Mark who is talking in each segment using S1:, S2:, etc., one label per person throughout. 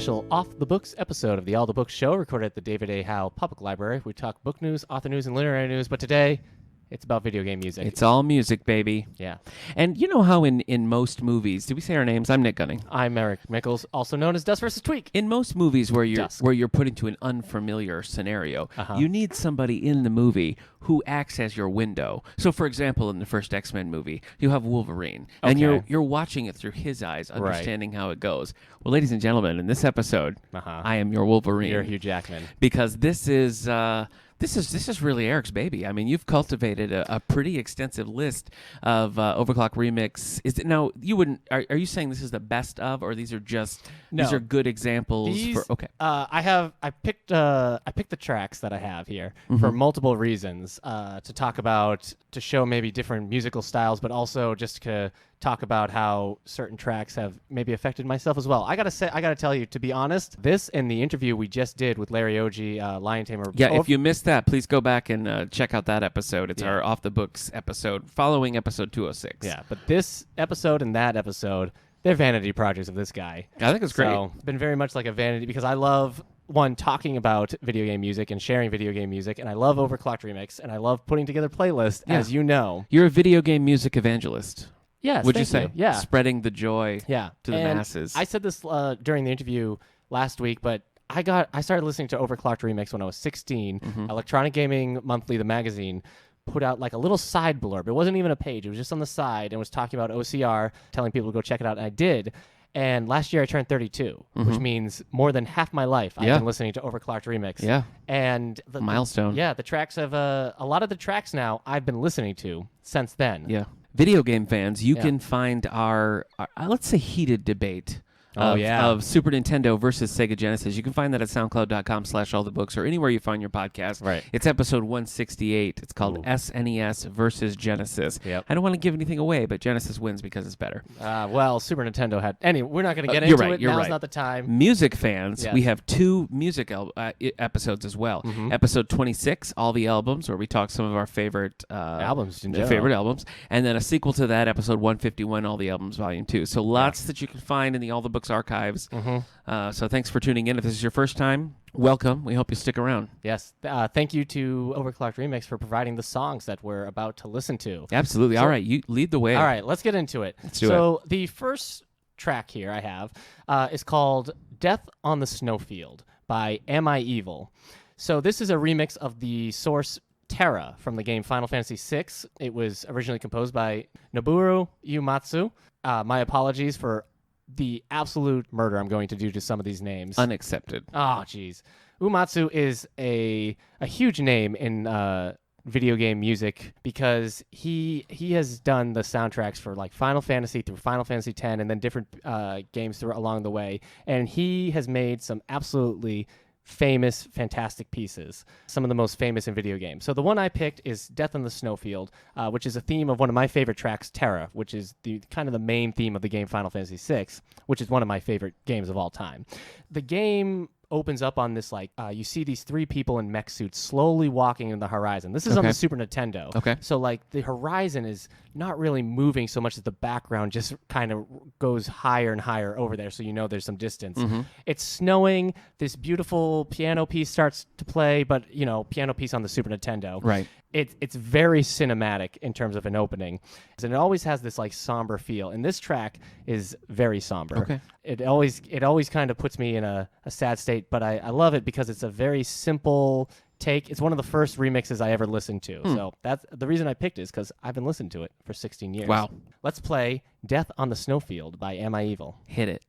S1: special Off the Books episode of the All the Books Show, recorded at the David A. Howe Public Library. We talk book news, author news, and literary news, but today it's about video game music.
S2: It's all music, baby.
S1: Yeah.
S2: And you know how in most movies, did we say our names? I'm Nick Gunning.
S1: I'm Eric Mickles, also known as Dust vs. Tweak.
S2: In most movies where you're put into an unfamiliar scenario, you need somebody in the movie who acts as your window. So, for example, in the first X-Men movie, you have Wolverine, and you're watching it through his eyes, understanding how it goes. Well, ladies and gentlemen, in this episode, I am your Wolverine.
S1: You're Hugh Jackman.
S2: Because this is really Eric's baby. I mean, you've cultivated a pretty extensive list of Overclock Remix. Is it now? You wouldn't? Are you saying this is the best of, or these are just these are good examples?
S1: I picked the tracks that I have here for multiple reasons to talk about, to show maybe different musical styles, but also just to talk about how certain tracks have maybe affected myself as well. I gotta tell you, to be honest, this and the interview we just did with Larry Ogi, Lion Tamer.
S2: Yeah, if you missed that, please go back and check out that episode. It's our Off the Books episode following episode 206.
S1: Yeah, but this episode and that episode, they're vanity projects of this guy.
S2: I think it's great.
S1: So, been very much like a vanity, because I love, one, talking about video game music and sharing video game music, and I love Overclocked Remix, and I love putting together playlists, as you know.
S2: You're a video game music evangelist.
S1: Yes,
S2: would you say?
S1: Yeah.
S2: Spreading the joy to the masses.
S1: I said this during the interview last week, but I started listening to Overclocked Remix when I was 16. Electronic Gaming Monthly, the magazine, put out like a little side blurb. It wasn't even a page. It was just on the side and was talking about OCR, telling people to go check it out, and I did. And last year I turned 32, which means more than half my life I've been listening to Overclocked Remix.
S2: Yeah.
S1: And
S2: milestone.
S1: The tracks of a lot of the tracks now I've been listening to since then.
S2: Yeah. Video game fans, you can find our let's say heated debate of Super Nintendo versus Sega Genesis. You can find that at soundcloud.com/allthebooks or anywhere you find your podcast.
S1: Right.
S2: It's episode 168. It's called SNES versus Genesis.
S1: Yep.
S2: I don't want to give anything away, but Genesis wins because it's better.
S1: Well, Super Nintendo had... Anyway, we're not going to get into it. Now's not the time.
S2: Music fans, we have two music episodes as well. Episode 26, All the Albums, where we talk some of our favorite
S1: albums in general.
S2: Favorite albums. And then a sequel to that, episode 151, All the Albums, Volume 2. So lots that you can find in the All the Books archives. So thanks for tuning in. If this is your first time, welcome. We hope you stick around.
S1: Yes. Thank you to Overclocked Remix for providing the songs that we're about to listen to.
S2: Absolutely. All right. You lead the way.
S1: All right. Let's get into it.
S2: Let's do it.
S1: So the first track here I have is called Death on the Snowfield by Am I Evil? So this is a remix of the source Terra from the game Final Fantasy VI. It was originally composed by Nobuo Uematsu. My apologies for the absolute murder I'm going to do to some of these names.
S2: Unaccepted.
S1: Oh, jeez. Uematsu is a huge name in video game music because he has done the soundtracks for like Final Fantasy through Final Fantasy X and then different games along the way. And he has made some absolutely famous, fantastic pieces, some of the most famous in video games. So the one I picked is Death on the Snowfield, which is a theme of one of my favorite tracks, Terra, which is the kind of the main theme of the game Final Fantasy VI, which is one of my favorite games of all time. The game opens up on this, like, you see these three people in mech suits slowly walking in the horizon. This is on the Super Nintendo.
S2: Okay.
S1: So, like, the horizon is not really moving so much as the background just kind of goes higher and higher over there, so you know there's some distance. It's snowing. This beautiful piano piece starts to play, but, you know, piano piece on the Super Nintendo.
S2: Right.
S1: It's very cinematic in terms of an opening, and it always has this like somber feel. And this track is very somber.
S2: Okay.
S1: It always kind of puts me in a sad state, but I love it because it's a very simple take. It's one of the first remixes I ever listened to. So that's the reason I picked it, is because I've been listening to it for 16 years.
S2: Wow.
S1: Let's play Death on the Snowfield by Am I Evil?
S2: Hit it.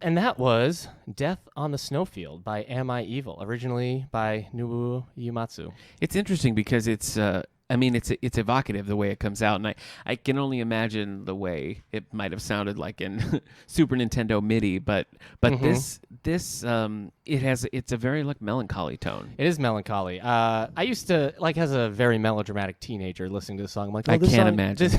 S1: And that was Death on the Snowfield by Am I Evil, originally by Nobuo Uematsu.
S2: It's interesting because it's evocative the way it comes out, and I can only imagine the way it might have sounded like in Super Nintendo MIDI, but this it's a very melancholy tone.
S1: It is melancholy. I used to as a very melodramatic teenager listening to the song. I'm like,
S2: I can't imagine.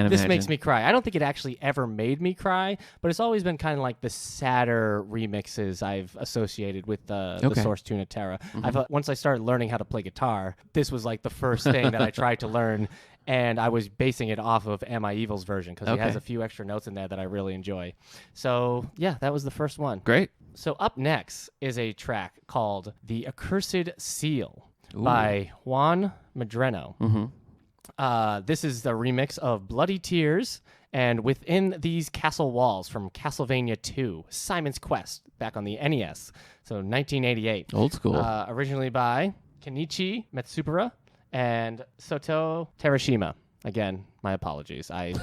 S1: This makes me cry. I don't think it actually ever made me cry, but it's always been kind of like the sadder remixes I've associated with the source tune of Terra. Mm-hmm. Once I started learning how to play guitar, this was like the first thing that I tried to learn, and I was basing it off of Am I Evil's version because he has a few extra notes in there that I really enjoy. So yeah, that was the first one.
S2: Great.
S1: So up next is a track called The Accursed Seal by Juan Madreno.
S2: Mm-hmm.
S1: This is the remix of Bloody Tears and Within These Castle Walls from Castlevania 2, Simon's Quest, back on the NES. So 1988.
S2: Old school.
S1: Originally by Kenichi Matsubara and Soto Terashima. Again, my apologies. I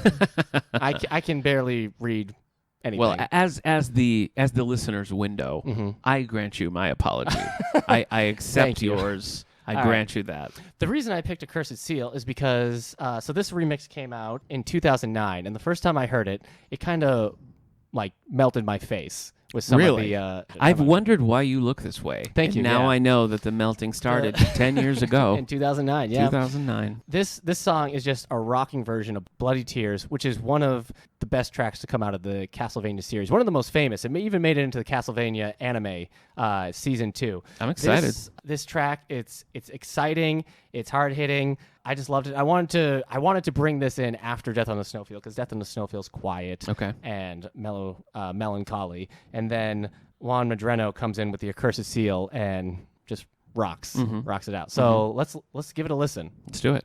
S1: can barely read anything.
S2: Well, as the listener's window, I grant you my apology. I accept yours. I grant you that.
S1: The reason I picked Accursed Seal is because so this remix came out in 2009, and the first time I heard it, it kind of melted my face. With some of the,
S2: I've wondered why you look this way.
S1: Thank you.
S2: Now I know that the melting started 10 years ago.
S1: In 2009, yeah.
S2: 2009.
S1: This song is just a rocking version of Bloody Tears, which is one of the best tracks to come out of the Castlevania series. One of the most famous. It even made it into the Castlevania anime season 2.
S2: I'm excited.
S1: This track, it's exciting. It's hard hitting. I just loved it. I wanted to bring this in after Death on the Snowfield because Death on the Snowfield's quiet and melancholy, and then Juan Madreno comes in with the Accursed Seal and just rocks it out. So let's give it a listen.
S2: Let's do it.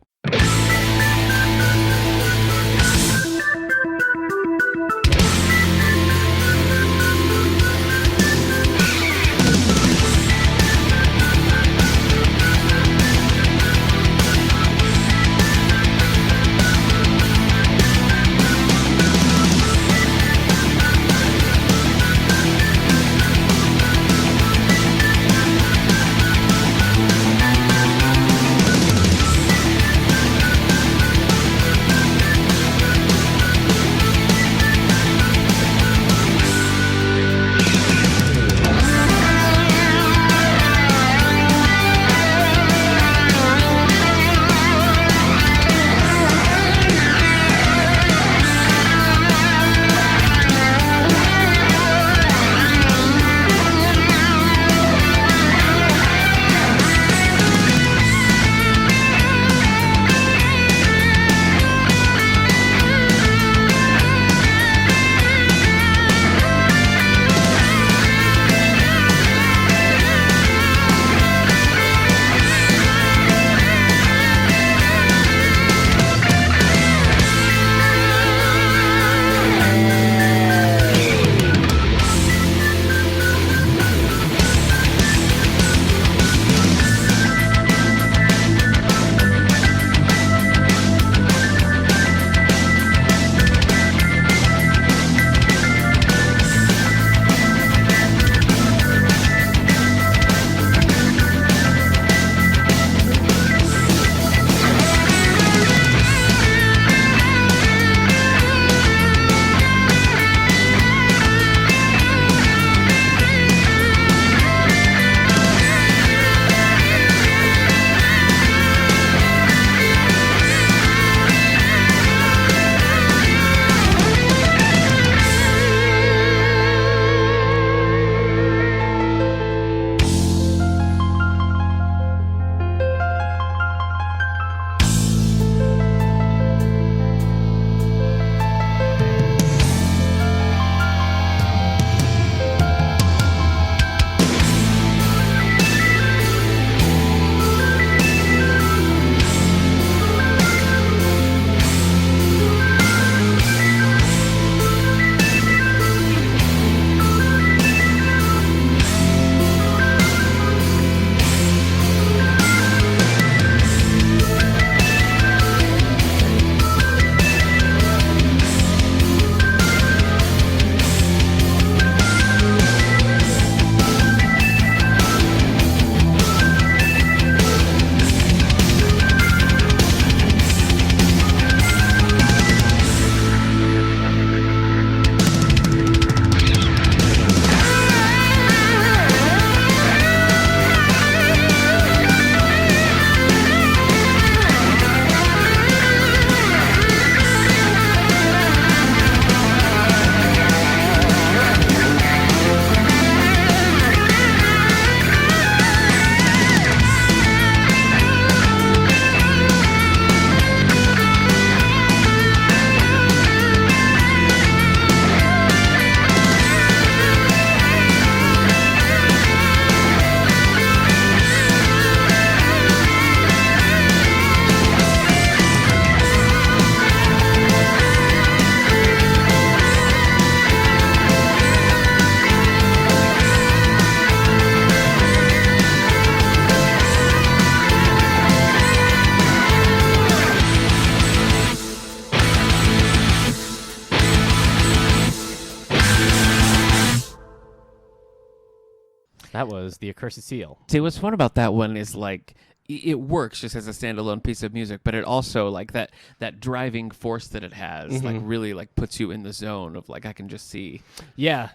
S1: That was The Accursed Seal.
S2: See, what's fun about that one is like it works just as a standalone piece of music, but it also like that driving force that it has like really like puts you in the zone of like I can just see
S1: yeah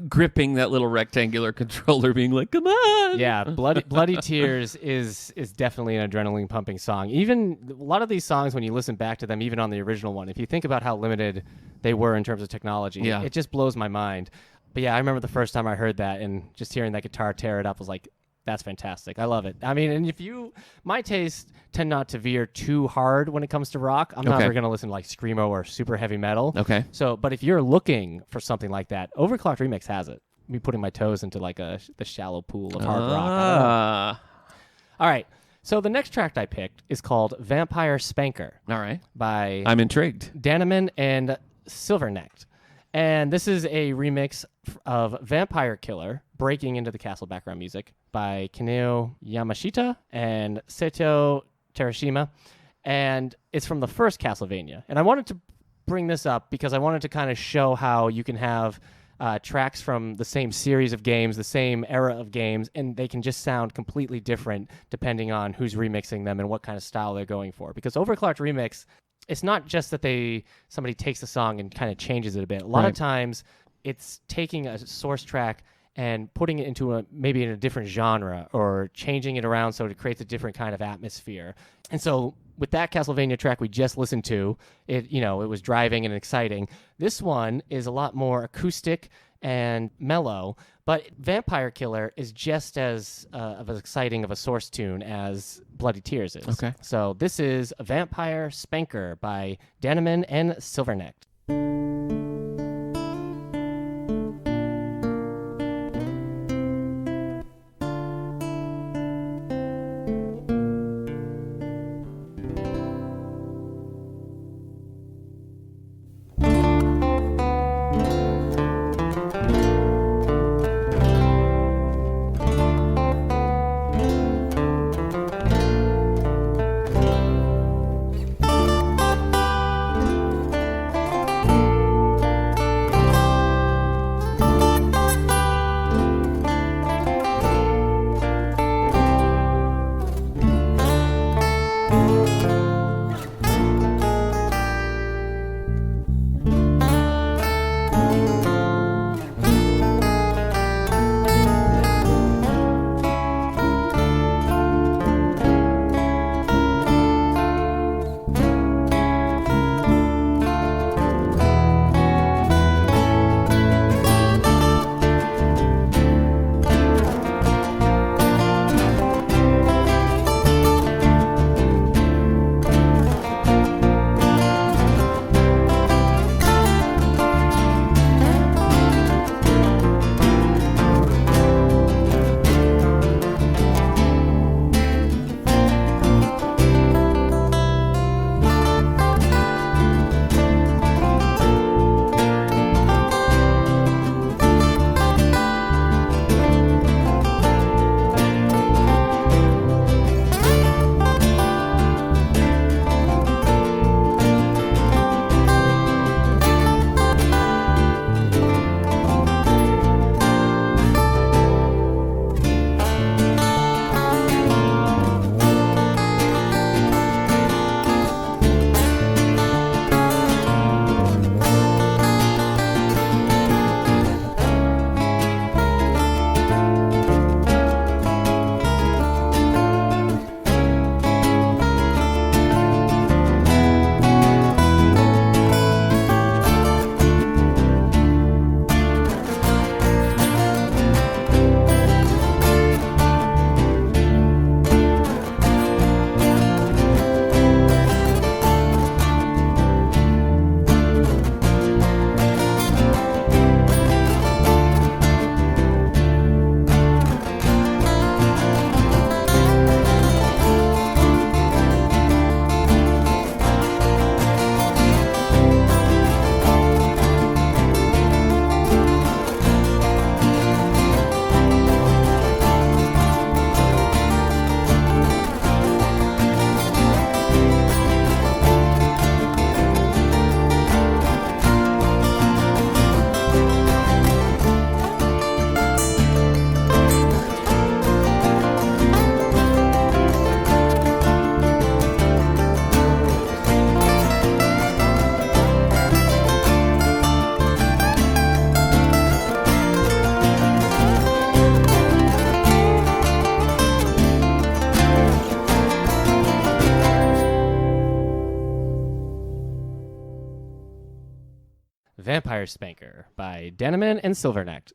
S2: gripping that little rectangular controller being like, come on.
S1: Yeah, Bloody Tears is definitely an adrenaline pumping song. Even a lot of these songs, when you listen back to them, even on the original one, if you think about how limited they were in terms of technology, it just blows my mind. But yeah, I remember the first time I heard that and just hearing that guitar tear it up was like, that's fantastic. I love it. I mean, and my tastes tend not to veer too hard when it comes to rock. I'm not ever going to listen to like screamo or super heavy metal.
S2: Okay.
S1: So, but if you're looking for something like that, Overclocked Remix has it. Me putting my toes into like the shallow pool of hard rock. All right. So the next track I picked is called Vampire Spanker.
S2: All right.
S1: By
S2: I'm intrigued.
S1: Daneman and Silvernecht. And this is a remix of Vampire Killer, Breaking into the Castle background music by Kineo Yamashita and Seto Terashima. And it's from the first Castlevania. And I wanted to bring this up because I wanted to kind of show how you can have tracks from the same series of games, the same era of games, and they can just sound completely different depending on who's remixing them and what kind of style they're going for. Because Overclocked Remix, it's not just that somebody takes the song and kind of changes it a bit. A lot of times it's taking a source track and putting it into maybe in a different genre or changing it around so it creates a different kind of atmosphere. And so with that Castlevania track we just listened to, it was driving and exciting. This one is a lot more acoustic and mellow, but Vampire Killer is just as exciting of a source tune as Bloody Tears is.
S2: Okay.
S1: So this is Vampire Spanker by Daneman and Silvernecht. Vampire Spanker by Deneman and Silverneck.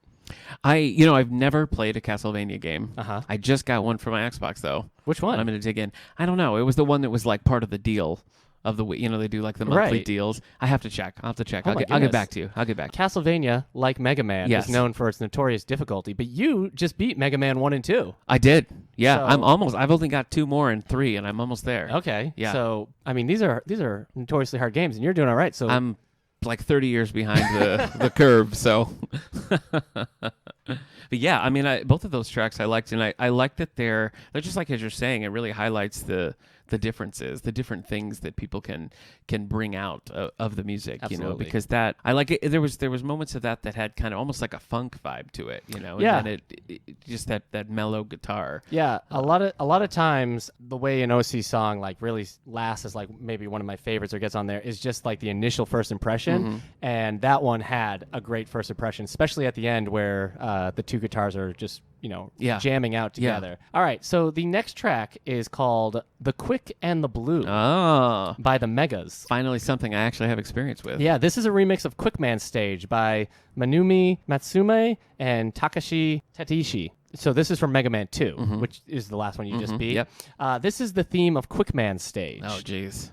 S2: I've never played a Castlevania game.
S1: Uh-huh.
S2: I just got one for my Xbox, though.
S1: Which one?
S2: I'm going to dig in. I don't know. It was the one that was like part of the deal of the week. They do like the monthly deals. I have to check. I'll have to check. I'll get back to you.
S1: Castlevania, like Mega Man, is known for its notorious difficulty, but you just beat Mega Man 1 and 2.
S2: I did. Yeah, so, I've only got 2 more and 3, and I'm almost there.
S1: Okay.
S2: Yeah.
S1: So, I mean, these are notoriously hard games, and you're doing all right. So
S2: I'm like 30 years behind the curve, so... But yeah, I mean, both of those tracks I liked, and I like that they're just like as you're saying, it really highlights the differences, the different things that people can bring out of the music.
S1: Absolutely.
S2: Because that I like it. There was moments of that had kind of almost like a funk vibe to it, and then it just that mellow guitar.
S1: Yeah, a lot of times the way an OC song like really lasts is like maybe one of my favorites or gets on there is just like the initial first impression, and that one had a great first impression, especially at the end where the two guitars are just jamming out together. All right, so the next track is called The Quick and the Blue by the Megas.
S2: Finally something I actually have experience with.
S1: Yeah, this is a remix of Quickman Stage by Manumi Matsume and Takashi Tatishi. So this is from Mega Man 2, which is the last one you just beat.
S2: Yep.
S1: This is the theme of Quickman Stage.
S2: Oh, jeez.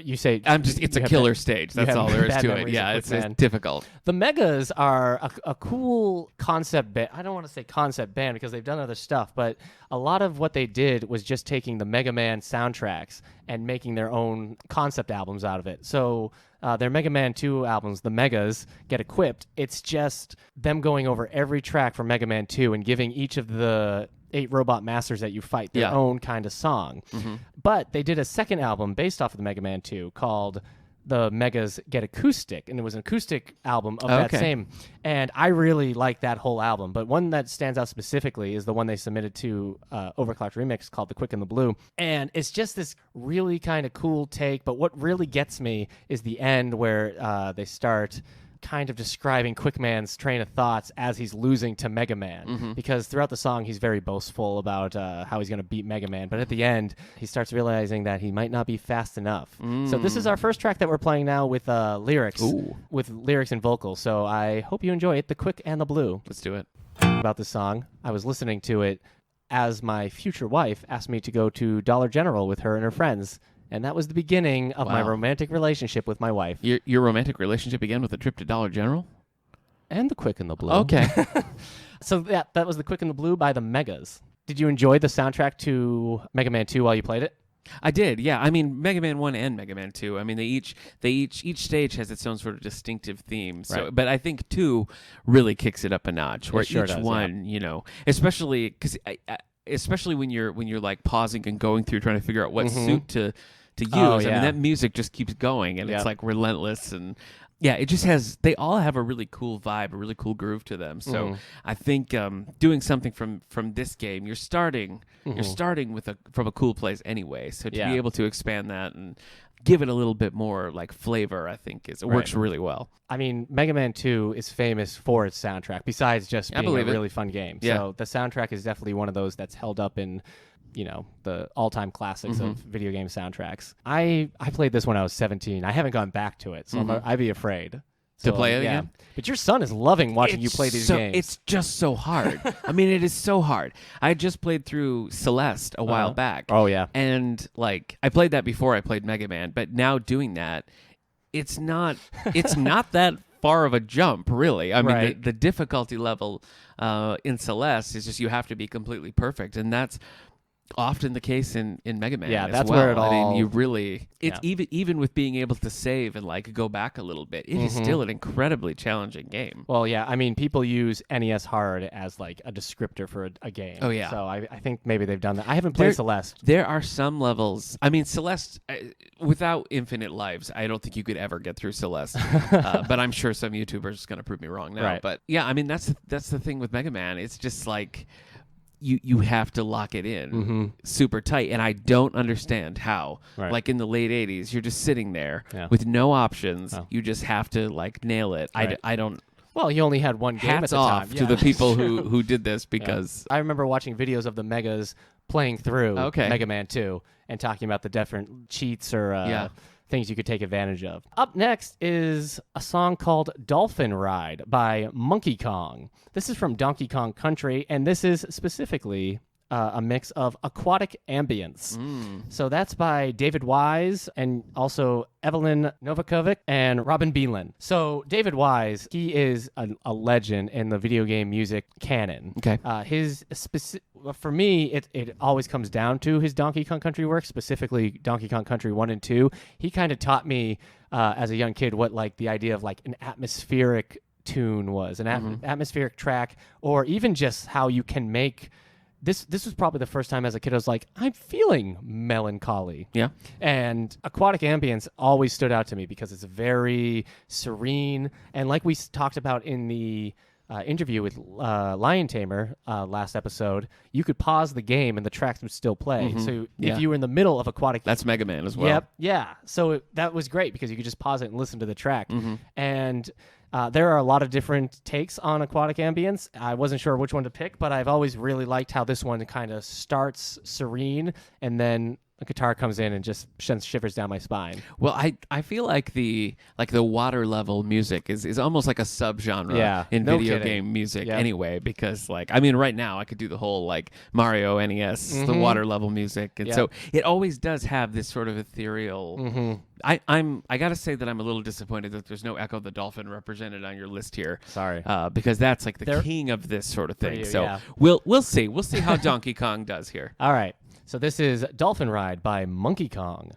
S1: You say...
S2: it's a killer stage. That's all there is to it. Yeah, it's difficult.
S1: The Megas are a cool concept band. I don't want to say concept band because they've done other stuff, but a lot of what they did was just taking the Mega Man soundtracks and making their own concept albums out of it. So... their Mega Man 2 albums, the Megas, get equipped. It's just them going over every track from Mega Man 2 and giving each of the 8 robot masters that you fight their own kind of song. But they did a second album based off of the Mega Man 2 called The Megas Get Acoustic, and it was an acoustic album of that same. And I really like that whole album, but one that stands out specifically is the one they submitted to Overclocked Remix called The Quick and the Blue. And it's just this really kind of cool take, but what really gets me is the end where they start kind of describing Quickman's train of thoughts as he's losing to Mega Man, because throughout the song he's very boastful about how he's going to beat Mega Man, but at the end he starts realizing that he might not be fast enough. So this is our first track that we're playing now with lyrics and vocals, so I hope you enjoy it. The Quick and the Blue.
S2: Let's do it.
S1: About this song, I was listening to it as my future wife asked me to go to Dollar General with her and her friends. And that was the beginning of my romantic relationship with my wife.
S2: Your romantic relationship began with a trip to Dollar General?
S1: And The Quick and the Blue.
S2: Okay.
S1: So that was The Quick and the Blue by the Megas. Did you enjoy the soundtrack to Mega Man 2 while you played it?
S2: I did, yeah. I mean, Mega Man 1 and Mega Man 2. I mean, each stage has its own sort of distinctive theme. So, but I think 2 really kicks it up a notch. Where
S1: sure
S2: each
S1: does,
S2: one, especially because especially when you're like pausing and going through trying to figure out what suit to use. I mean, that music just keeps going, and it's like relentless, and it just has. They all have a really cool vibe, a really cool groove to them. So I think doing something from this game, you're starting from a cool place anyway. So to be able to expand that and give it a little bit more like flavor, I think works really well.
S1: I mean, Mega Man 2 is famous for its soundtrack, besides just being a really fun game.
S2: Yeah.
S1: So the soundtrack is definitely one of those that's held up in, the all-time classics of video game soundtracks. I played this when I was 17. I haven't gone back to it, so I'd be afraid.
S2: To play it again?
S1: But your son is loving watching you play these games.
S2: It's just so hard. I mean, it is so hard. I just played through Celeste a while back.
S1: Oh, yeah.
S2: And, I played that before I played Mega Man, but now doing that, it's not that far of a jump, really. I mean, the difficulty level in Celeste is just you have to be completely perfect, and that's often the case in Mega Man.
S1: Yeah,
S2: as
S1: that's
S2: well.
S1: where it all.
S2: I mean, you really. It's even with being able to save and go back a little bit, it is still an incredibly challenging game.
S1: Well, yeah, I mean, people use NES Hard as a descriptor for a game.
S2: Oh yeah.
S1: So I think maybe they've done that. I haven't played Celeste.
S2: There are some levels. I mean, Celeste, without infinite lives, I don't think you could ever get through Celeste. But I'm sure some YouTubers are going to prove me wrong now.
S1: Right.
S2: But yeah, I mean, that's the thing with Mega Man. It's just you have to lock it in super tight, and I don't understand how. Like in the late 80s, you're just sitting there with no options. You just have to nail it. I don't.
S1: Well, you only had one game at the time.
S2: Hats off to the people who did this, because
S1: I remember watching videos of the Megas playing through Mega Man 2 and talking about the different cheats or things you could take advantage of. Up next is a song called Dolphin Ride by Monkey Kong. This is from Donkey Kong Country, and this is specifically a mix of aquatic ambience. So that's by David Wise and also Evelyn Novakovic and Robin Beelan. So David Wise, he is a legend in the video game music canon.
S2: Okay.
S1: For me, it always comes down to his Donkey Kong Country work, specifically Donkey Kong Country 1 and 2. He kind of taught me as a young kid what like the idea of like an atmospheric tune was, an atmospheric track, or even just how you can make this was probably the first time as a kid I was like, I'm feeling melancholy.
S2: Yeah.
S1: And aquatic ambience always stood out to me because it's very serene. And like we talked about in the interview with Lion Tamer last episode, you could pause the game and the tracks would still play. So if you were in the middle of aquatic...
S2: That's Mega Man as well.
S1: Yep. Yeah. So that was great because you could just pause it and listen to the track. And... there are a lot of different takes on aquatic ambience. I wasn't sure which one to pick, but I've always really liked how this one kind of starts serene and then a guitar comes in and just sends shivers down my spine.
S2: Well, I feel like the water level music is almost like a subgenre in video game music anyway, because like I mean right now I could do the whole like Mario NES the water level music, and so it always does have this sort of ethereal. I gotta say that I'm a little disappointed that there's no Echo the Dolphin represented on your list here.
S1: Sorry,
S2: because that's like the king of this sort of thing. So we'll see how Donkey Kong does here.
S1: All right. So this is Dolphin Ride by Monkey Kong.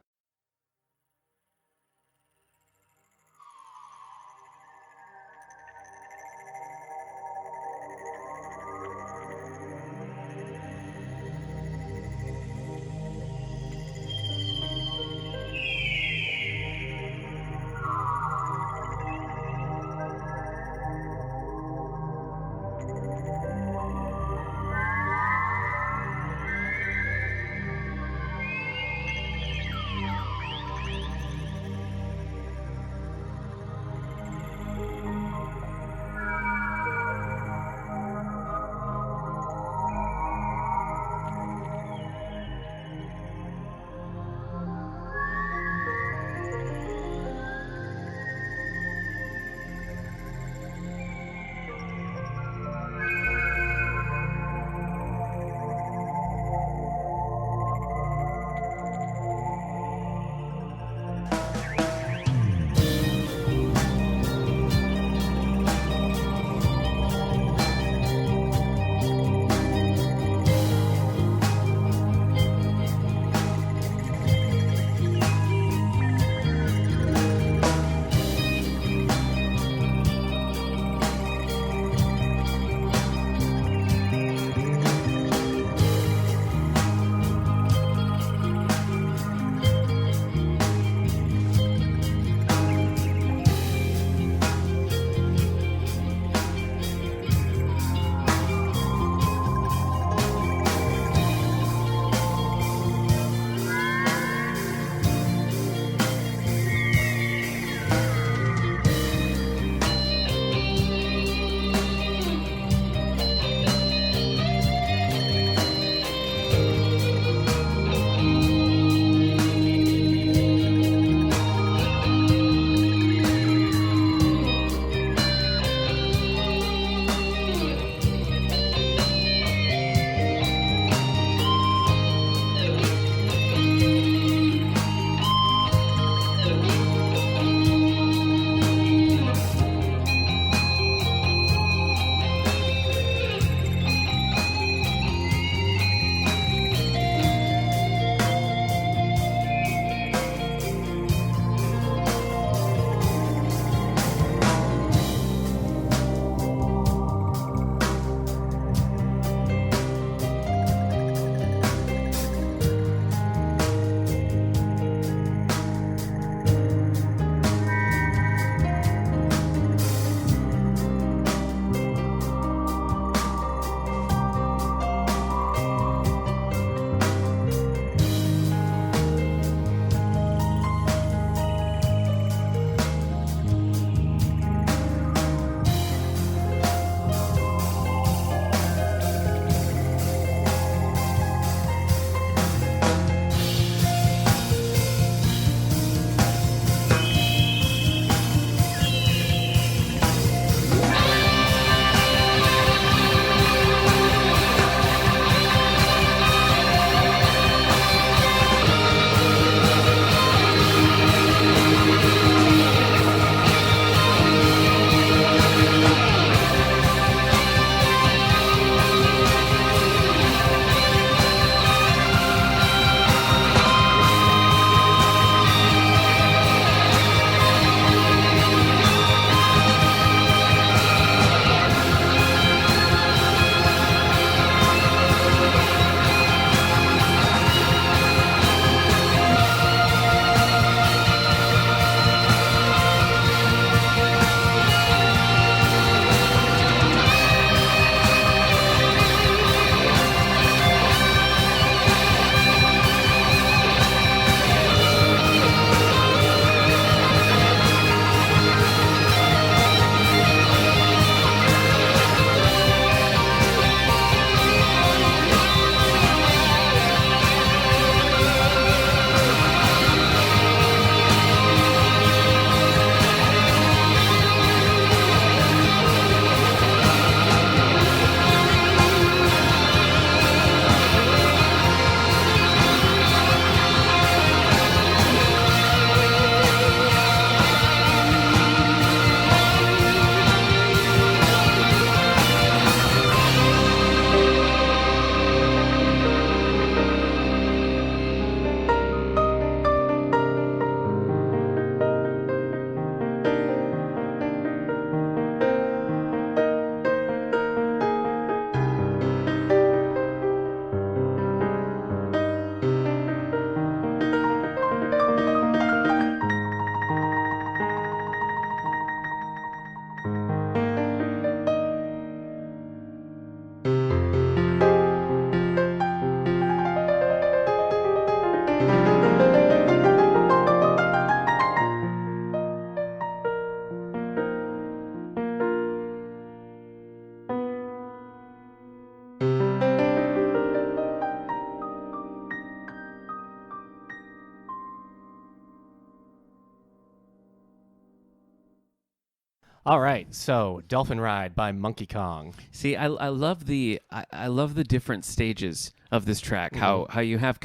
S1: All right, so Dolphin Ride by Monkey Kong.
S2: See, I love the different stages of this track. How you have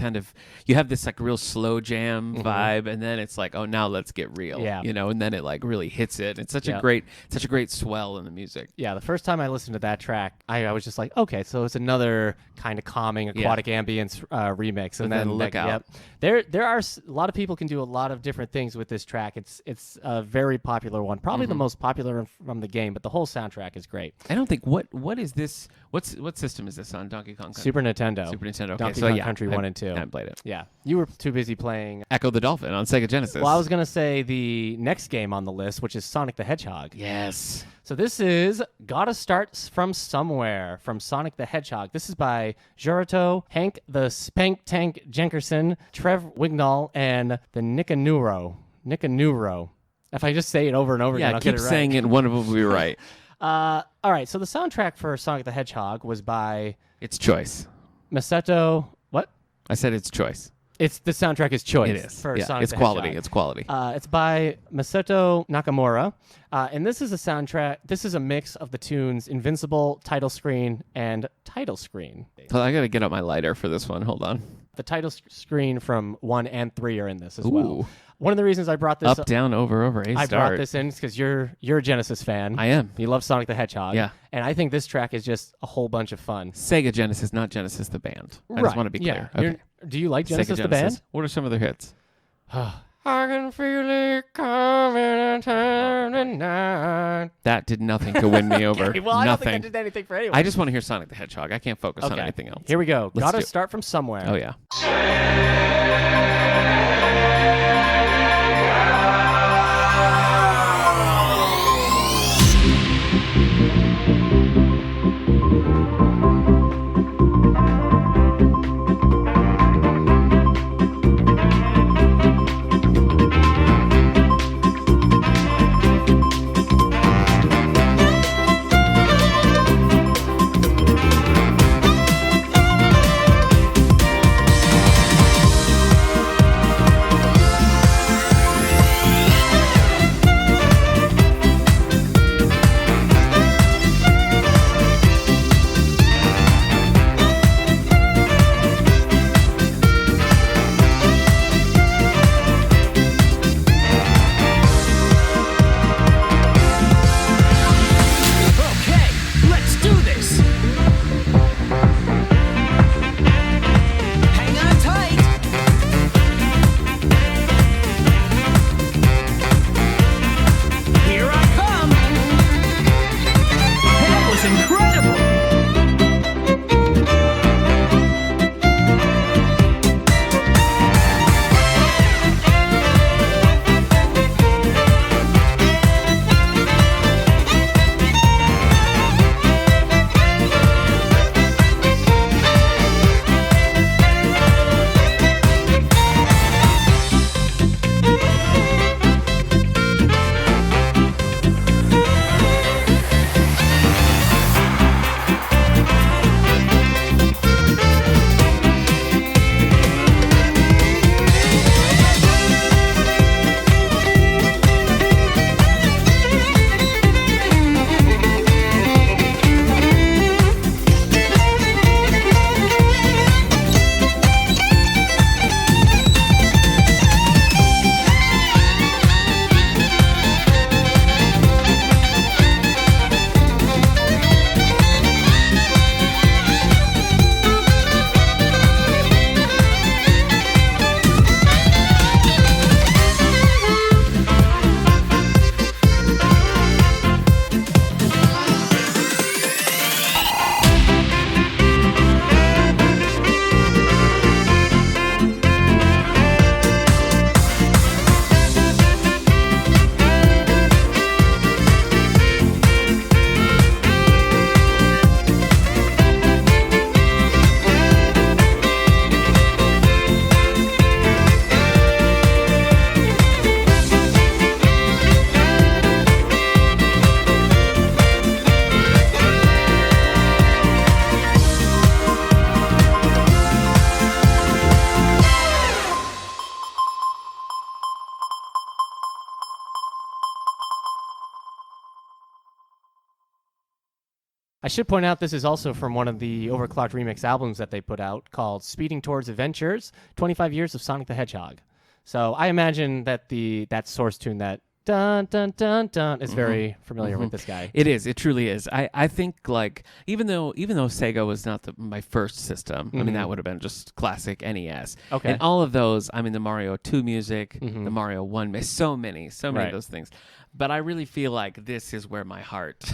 S2: you have this like real slow jam vibe, and then it's like, oh, now let's get real.
S1: Yeah.
S2: And then it like really hits it. It's such a great swell in the music.
S1: Yeah, the first time I listened to that track, I was just like, okay, so it's another kind of calming aquatic ambience remix, and then
S2: look out.
S1: Yep. There are a lot of people can do a lot of different things with this track. It's a very popular one, probably the most popular from the game, but the whole soundtrack is great.
S2: I don't think what is this? What system is this on? Donkey Kong Country?
S1: Super Nintendo.
S2: Okay,
S1: Donkey
S2: so
S1: Kong Country 1 and 2.
S2: I haven't played it.
S1: Yeah. You were too busy playing
S2: Echo the Dolphin on Sega Genesis.
S1: Well, I was going to say the next game on the list, which is Sonic the Hedgehog.
S2: Yes.
S1: So this is Gotta Start From Somewhere from Sonic the Hedgehog. This is by Jurato, Hank the Spank Tank Jenkerson, Trev Wignall, and the Nicanuro. If I just say it over and over again, I'll get it right.
S2: Keep saying it, one of them will be right.
S1: All right, so the soundtrack for Sonic the Hedgehog was by...
S2: It's Choice.
S1: Masato... What?
S2: I said it's Choice.
S1: The soundtrack is Choice.
S2: It is.
S1: For Sonic
S2: it's
S1: the
S2: quality.
S1: Hedgehog.
S2: It's quality.
S1: It's by Masato Nakamura, and this is a soundtrack. This is a mix of the tunes Invincible, Title Screen, and Title Screen.
S2: Well, I got to get out my lighter for this one. Hold on.
S1: The title screen from 1 and 3 are in this as well. One of the reasons I brought this
S2: up, down, over, A
S1: I
S2: start.
S1: brought this in because you're a Genesis fan.
S2: I am.
S1: You love Sonic the Hedgehog.
S2: Yeah.
S1: And I think this track is just a whole bunch of fun.
S2: Sega Genesis, not Genesis the band. I just want to be clear.
S1: Yeah.
S2: Okay.
S1: Do you like Genesis
S2: Sega
S1: the band?
S2: What are some of their hits?
S1: I can feel it coming and turning night.
S2: That did nothing to win me over.
S1: Okay, well, I don't
S2: nothing.
S1: think that did anything for anyone.
S2: I just want to hear Sonic the Hedgehog. I can't focus on anything else.
S1: Here we go.
S2: Let's
S1: Gotta
S2: do it.
S1: start from somewhere.
S2: Oh, yeah.
S1: I should point out this is also from one of the Overclocked Remix albums that they put out called Speeding Towards Adventures, 25 Years of Sonic the Hedgehog. So I imagine that that source tune, that dun dun dun dun, is very familiar with this guy.
S2: It is. It truly is. I think like even though Sega was not my first system, I mean that would have been just classic NES.
S1: Okay.
S2: And all of those, I mean the Mario 2 music, the Mario 1, so many of those things. But I really feel like this is where my heart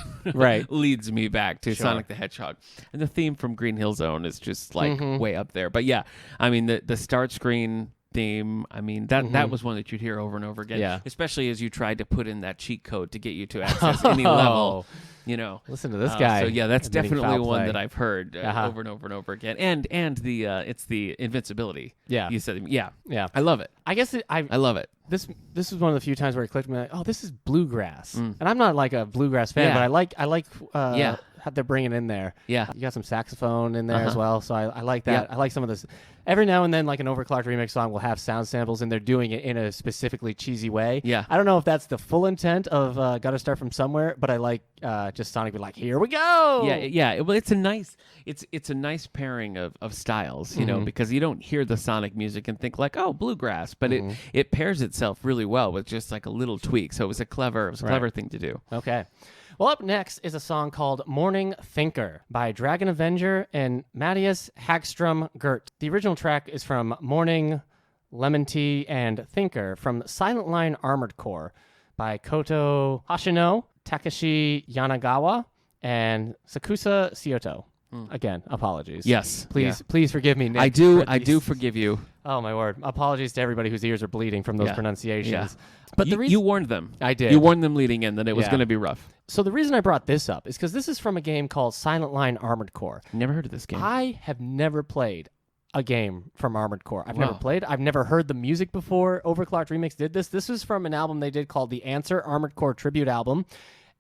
S2: leads me back to Sonic the Hedgehog. And the theme from Green Hill Zone is just like way up there. But yeah, I mean the start screen theme, I mean that was one that you'd hear over and over again, especially as you tried to put in that cheat code to get you to access any level, you know.
S1: Listen to this guy.
S2: So yeah, that's definitely one that I've heard over and over and over again. And the it's the invincibility.
S1: Yeah,
S2: you said I love it.
S1: I guess I love it. This is one of the few times where it clicked me like, oh, this is bluegrass, and I'm not like a bluegrass fan, but I like how they're bringing in there. Yeah, you got some saxophone in there as well, so I like that. I like some of this. Every now and then, like an Overclocked Remix song will have sound samples, and they're doing it in a specifically cheesy way. Yeah, I don't know if that's the full intent of "Gotta Start from Somewhere," but I like just Sonic be like, "Here we go."
S2: Yeah. Well, it's a nice pairing of styles, you know, because you don't hear the Sonic music and think like, oh, bluegrass, but it pairs itself really well with just like a little tweak. So it was a clever thing to do.
S1: Okay. Well, up next is a song called Morning Thinker by Dragon Avenger and Matthias Hagstrom Gert. The original track is from Morning, Lemon Tea, and Thinker from Silent Line Armored Core by Koto Hashino, Takashi Yanagawa, and Sakusa Kyoto. Again, apologies.
S2: Yes.
S1: Please forgive me, Nick.
S2: I do forgive you.
S1: Oh, my word. Apologies to everybody whose ears are bleeding from those pronunciations.
S2: Yeah.
S1: But
S2: you warned them.
S1: I did.
S2: You warned them leading in that it was going to be rough.
S1: So the reason I brought this up is because this is from a game called Silent Line Armored Core.
S2: Never heard of this game.
S1: I have never played a game from Armored Core. I've never heard the music before Overclocked Remix did this. This was from an album they did called The Answer Armored Core Tribute Album.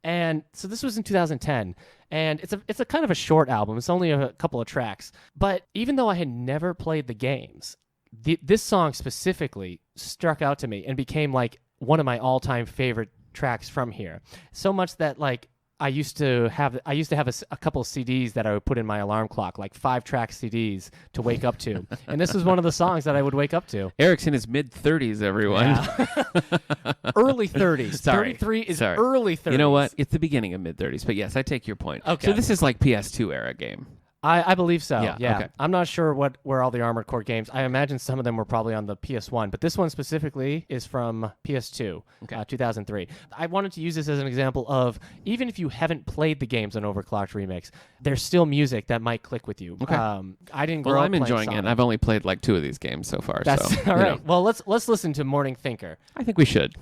S1: And so this was in 2010, and it's a kind of a short album. It's only a couple of tracks. But even though I had never played the games, this song specifically struck out to me and became like one of my all-time favorite tracks from here. So much that like I used to have a couple of CDs that I would put in my alarm clock, like 5-track CDs to wake up to. And this was one of the songs that I would wake up to.
S2: Eric's in his mid-30s, everyone.
S1: Yeah. Early 30s.
S2: Sorry.
S1: 33 is early 30s.
S2: You know what? It's the beginning of mid-30s, but yes, I take your point.
S1: Okay.
S2: So this is like PS2 era game.
S1: I believe so. Yeah.
S2: Okay.
S1: I'm not sure where all the Armored Core games. I imagine some of them were probably on the PS1, but this one specifically is from PS2, 2003. I wanted to use this as an example of even if you haven't played the games on Overclocked Remix, there's still music that might click with you.
S2: Okay.
S1: I didn't grow up
S2: I'm enjoying
S1: Sonic.
S2: it. I've only played like 2 of these games so far.
S1: That's
S2: so,
S1: all right. Well, let's listen to Morning Thinker.
S2: I think we should.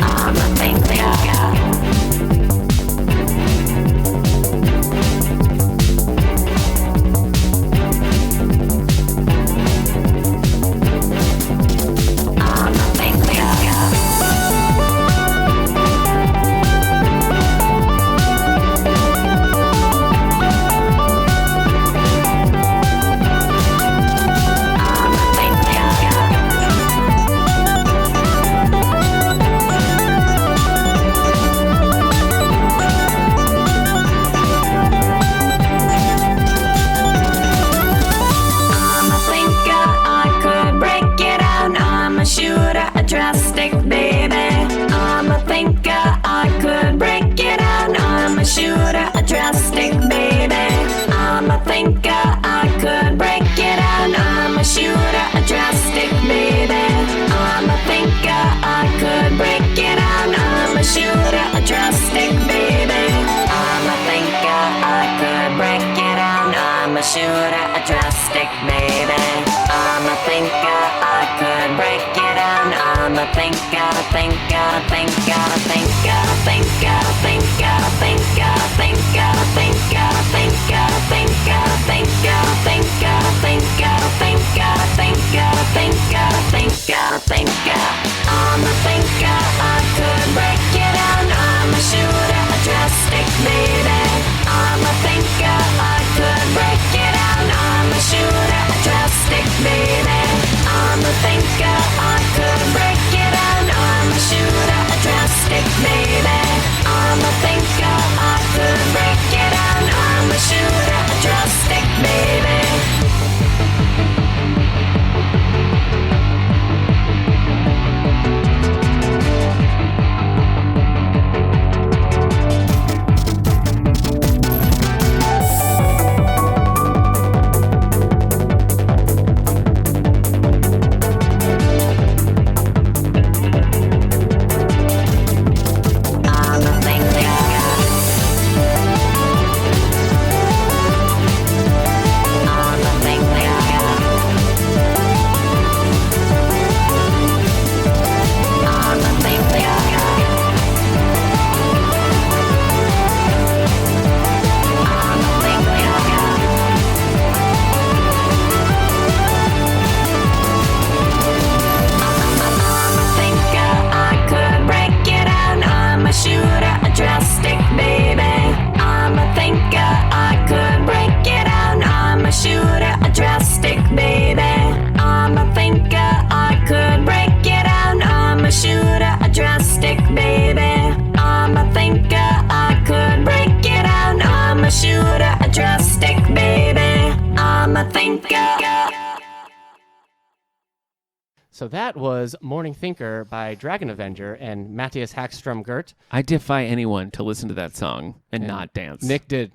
S3: I'm a thinker.
S1: So that was Morning Thinker by Dragon Avenger and Matthias Hackstrom-Gert.
S2: I defy anyone to listen to that song and not dance.
S1: Nick did.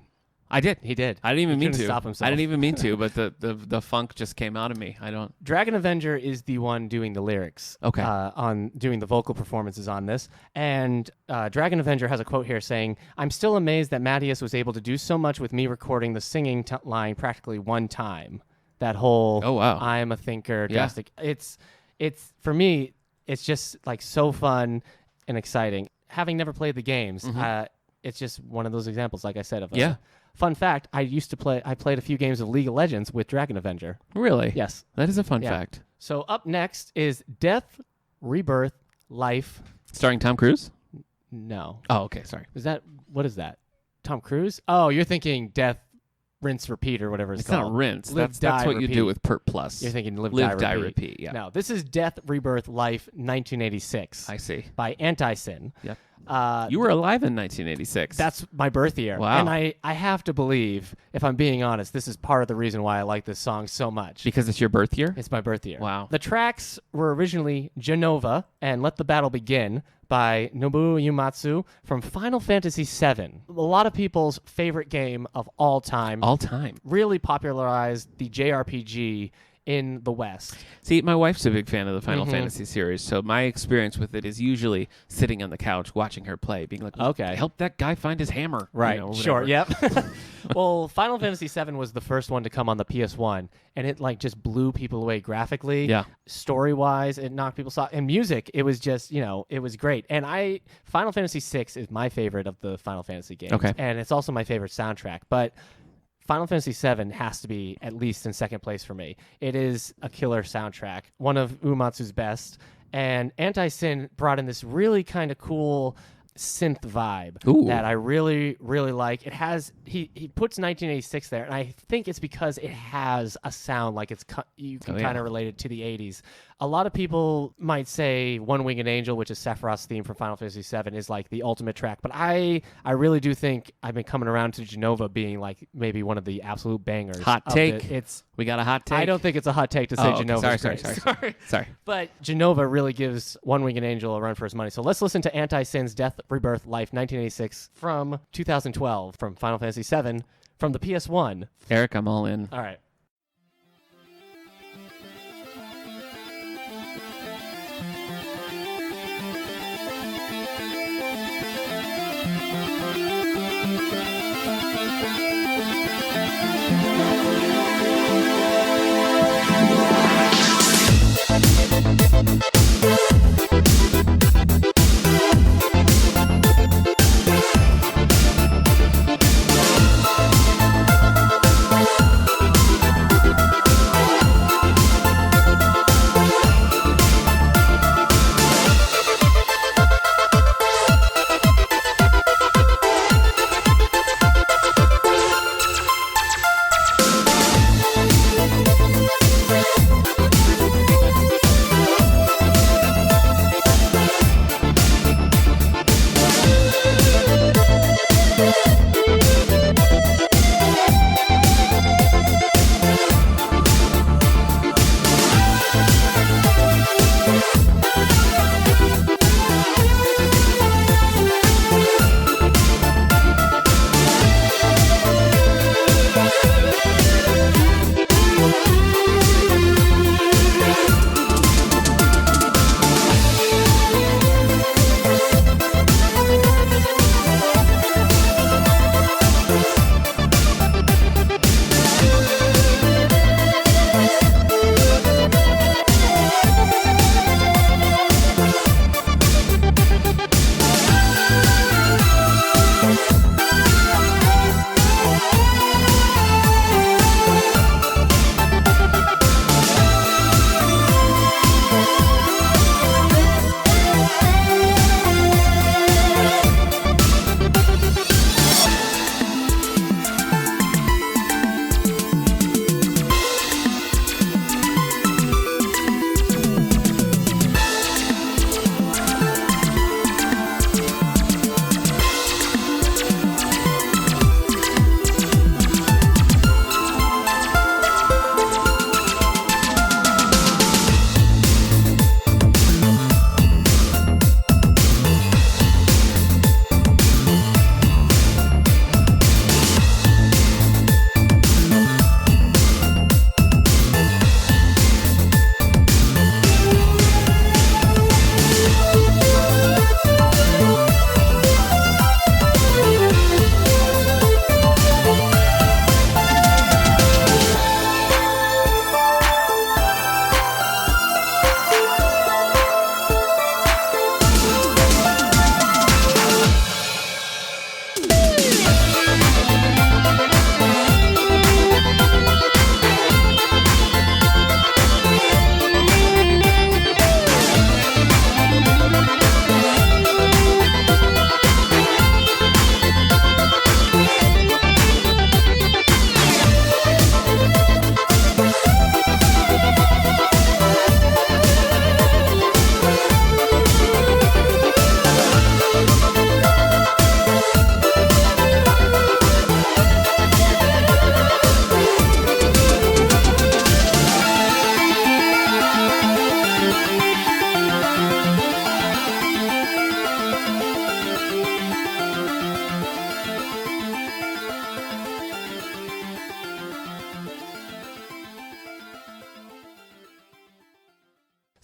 S2: I did.
S1: He did.
S2: I didn't even mean to.
S1: Stop himself.
S2: I didn't even mean to, but the funk just came out of me. I don't.
S1: Dragon Avenger is the one doing the lyrics.
S2: Okay.
S1: On doing the vocal performances on this. And Dragon Avenger has a quote here saying, "I'm still amazed that Matthias was able to do so much with me recording the singing line practically one time." That whole,
S2: oh, wow.
S1: I'm a thinker,
S2: yeah.
S1: drastic. It's for me, it's just like so fun and exciting. Having never played the games, it's just one of those examples, like I said, of a fun fact. I played a few games of League of Legends with Dragon Avenger.
S2: Really?
S1: Yes.
S2: That is a fun fact.
S1: So up next is Death, Rebirth, Life.
S2: Starring Tom Cruise?
S1: No.
S2: Oh, okay. Sorry.
S1: What is that? Tom Cruise? Oh, you're thinking Death, Rinse, Repeat, or whatever it's called.
S2: It's not rinse.
S1: Live,
S2: that's what
S1: repeat.
S2: You do with Pert Plus.
S1: You're thinking Live,
S2: Die, Repeat. Yeah.
S1: No, this is Death, Rebirth, Life, 1986.
S2: I see.
S1: By Anti-Sin.
S2: Yep. You were alive in 1986.
S1: That's my birth year.
S2: Wow.
S1: And I have to believe, if I'm being honest, this is part of the reason why I like this song so much.
S2: Because it's your birth year?
S1: It's my birth year.
S2: Wow.
S1: The tracks were originally Genova and Let the Battle Begin by Nobuo Uematsu from Final Fantasy VII. A lot of people's favorite game of all time.
S2: All time.
S1: Really popularized the JRPG in the West.
S2: See, my wife's a big fan of the Final Fantasy series, so my experience with it is usually sitting on the couch watching her play, being like,
S1: okay,
S2: help that guy find his hammer.
S1: Right, sure, yep.
S2: Well,
S1: Well, Final Fantasy VII was the first one to come on the PS1, and it like just blew people away graphically, story-wise. It knocked people's socks. And music, it was just, it was great. And Final Fantasy VI is my favorite of the Final Fantasy games, and it's also my favorite soundtrack. But Final Fantasy VII has to be at least in second place for me. It is a killer soundtrack, one of Uematsu's best. And Anti-Sin brought in this really kind of cool synth vibe that I really, really like. It has he puts 1986 there, and I think it's because it has a sound like you can kind of relate it to the 80s. A lot of people might say One Winged Angel, which is Sephiroth's theme from Final Fantasy VII, is like the ultimate track, but I really do think I've been coming around to Genova being like maybe one of the absolute bangers.
S2: Hot take. We got a hot take.
S1: I don't think it's a hot take to say Genova.
S2: Sorry.
S1: But Genova really gives One Winged Angel a run for his money. So let's listen to Anti-Sin's Death, Rebirth, Life, 1986 from 2012 from Final Fantasy VII from the PS1.
S2: Eric, I'm all in.
S1: All right.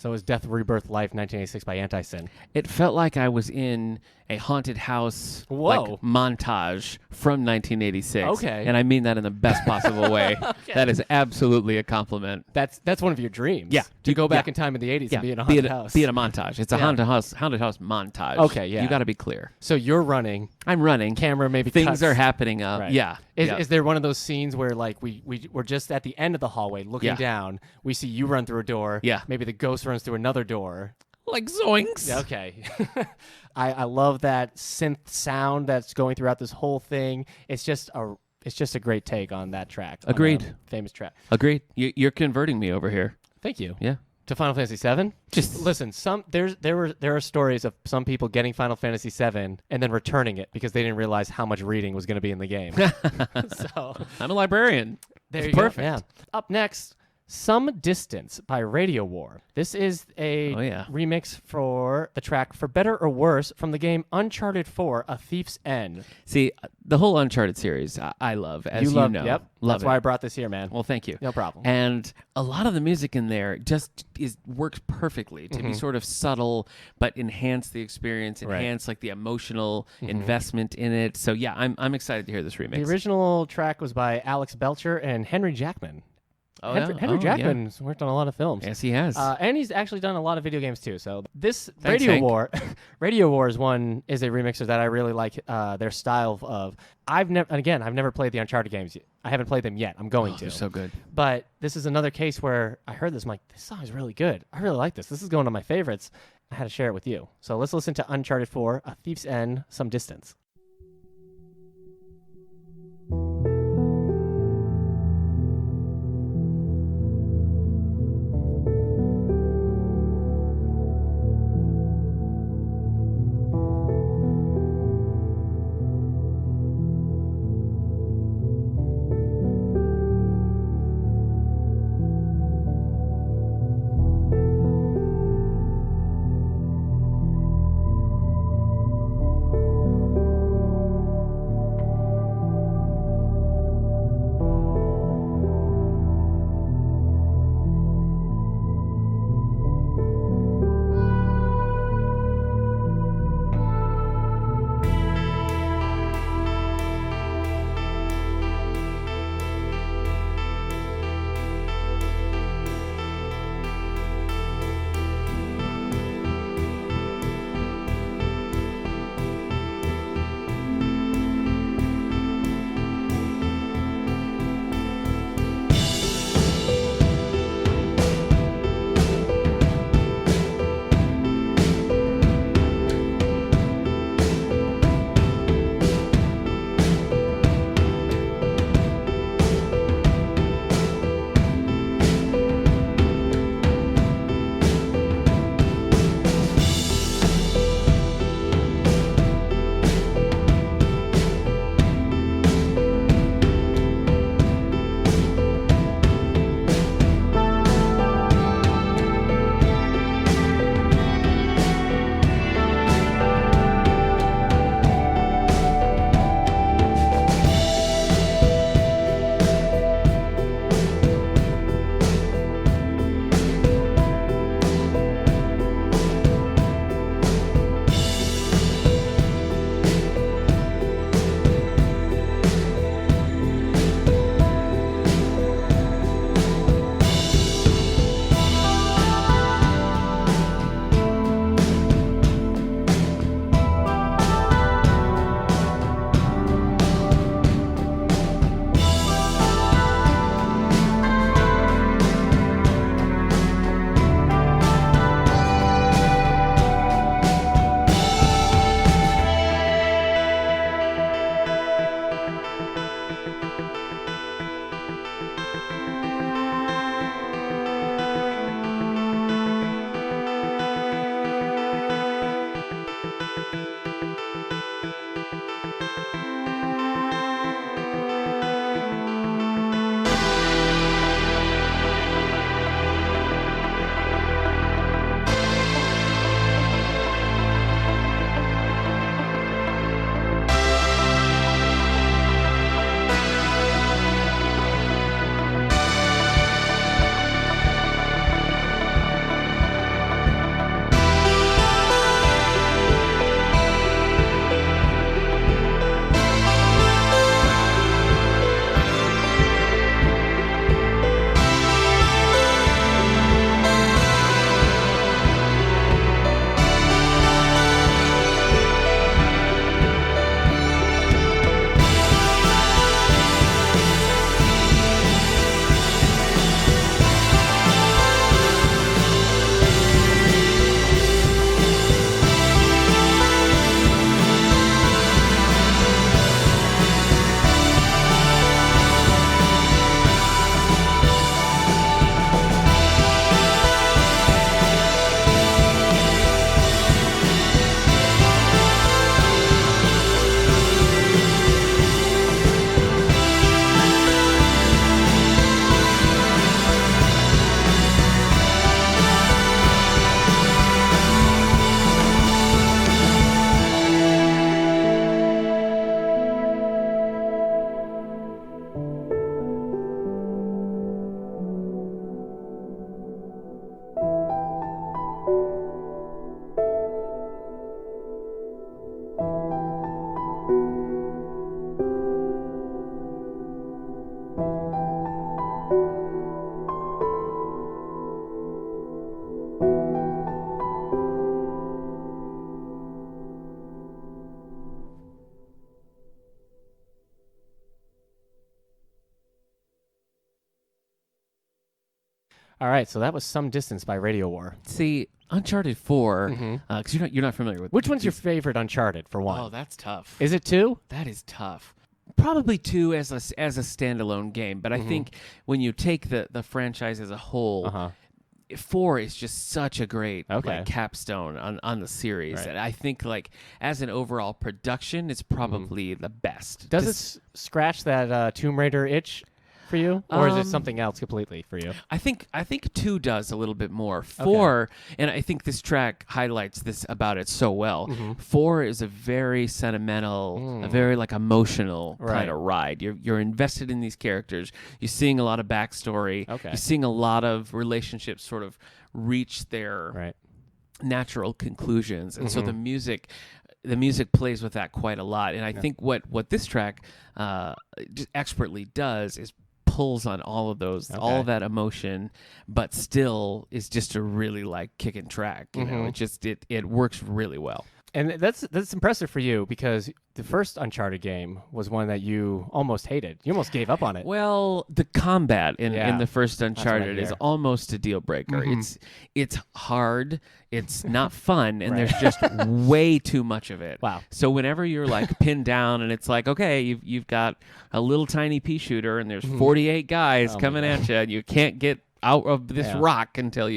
S1: So it was Death, Rebirth, Life, 1986 by Anti-Sin.
S2: It felt like I was in a haunted house montage from 1986.
S1: Okay.
S2: And I mean that in the best possible way. Okay. That is absolutely a compliment.
S1: That's one of your dreams.
S2: Yeah.
S1: To go back in time in the 80s and be in a haunted house.
S2: Be in a montage. It's a haunted house montage.
S1: Okay, yeah.
S2: You got to be clear.
S1: So you're running.
S2: I'm running.
S1: Camera maybe
S2: Things
S1: cuts.
S2: are happening up.
S1: Right.
S2: Yeah.
S1: Is there one of those scenes where like we're just at the end of the hallway looking down, we see you run through a door, maybe the ghost runs through another door.
S2: Like zoinks.
S1: Yeah, okay. I love that synth sound that's going throughout this whole thing. It's just a great take on that track.
S2: Agreed.
S1: Famous track.
S2: Agreed. You're converting me over here.
S1: Thank you.
S2: Yeah.
S1: To Final Fantasy VII. Just listen. There are stories of some people getting Final Fantasy VII and then returning it because they didn't realize how much reading was going to be in the game. So
S2: I'm a librarian.
S1: There you go. Perfect. Yeah. Up next, Some Distance by Radio War. This is a remix for the track For Better or Worse from the game Uncharted 4, A Thief's End.
S2: See, the whole Uncharted series I love, as you know.
S1: Yep. That's why I brought this here, man.
S2: Well, thank you.
S1: No problem.
S2: And a lot of the music in there just works perfectly to be sort of subtle, but enhance the experience, enhance like the emotional investment in it. So yeah, I'm excited to hear this remix.
S1: The original track was by Alex Belcher and Henry Jackman.
S2: Oh,
S1: Henry Jackman's worked on a lot of films.
S2: Yes, he has.
S1: And he's actually done a lot of video games, too. So this Radio War is a remixer that I really like their style of. I've never played the Uncharted games. I haven't played them yet. I'm going to.
S2: They're so good.
S1: But this is another case where I heard this. I'm like, this song is really good. I really like this. This is going to my favorites. I had to share it with you. So let's listen to Uncharted 4, A Thief's End, Some Distance. All right, so that was Some Distance by Radio War.
S2: See, Uncharted 4, because you're not familiar with.
S1: Which one's your favorite Uncharted, for one?
S2: Oh, that's tough.
S1: Is it 2?
S2: That is tough. Probably 2 as a standalone game, but I think when you take the franchise as a whole, 4 is just such a great like, capstone on the series. Right. And I think like as an overall production, it's probably the best.
S1: Does it scratch that Tomb Raider itch for you, or is it something else completely for you?
S2: I think 2 does a little bit more. 4, and I think this track highlights this about it so well. 4 is a very sentimental, a very like emotional kind of ride. You're invested in these characters. You're seeing a lot of backstory. You're seeing a lot of relationships sort of reach their natural conclusions, and so the music plays with that quite a lot. And I think what this track just expertly does is pulls on all of those, all of that emotion, but still is just a really like kicking track. You know, it works really well.
S1: And that's impressive for you, because the first Uncharted game was one that you almost hated. You almost gave up on it.
S2: Well, the combat in the first Uncharted is almost a deal breaker. It's hard, it's not fun, and there's just way too much of it.
S1: Wow.
S2: So whenever you're like pinned down and it's like, okay, you've got a little tiny pea shooter and there's 48 guys coming at you, and you can't get out of this rock until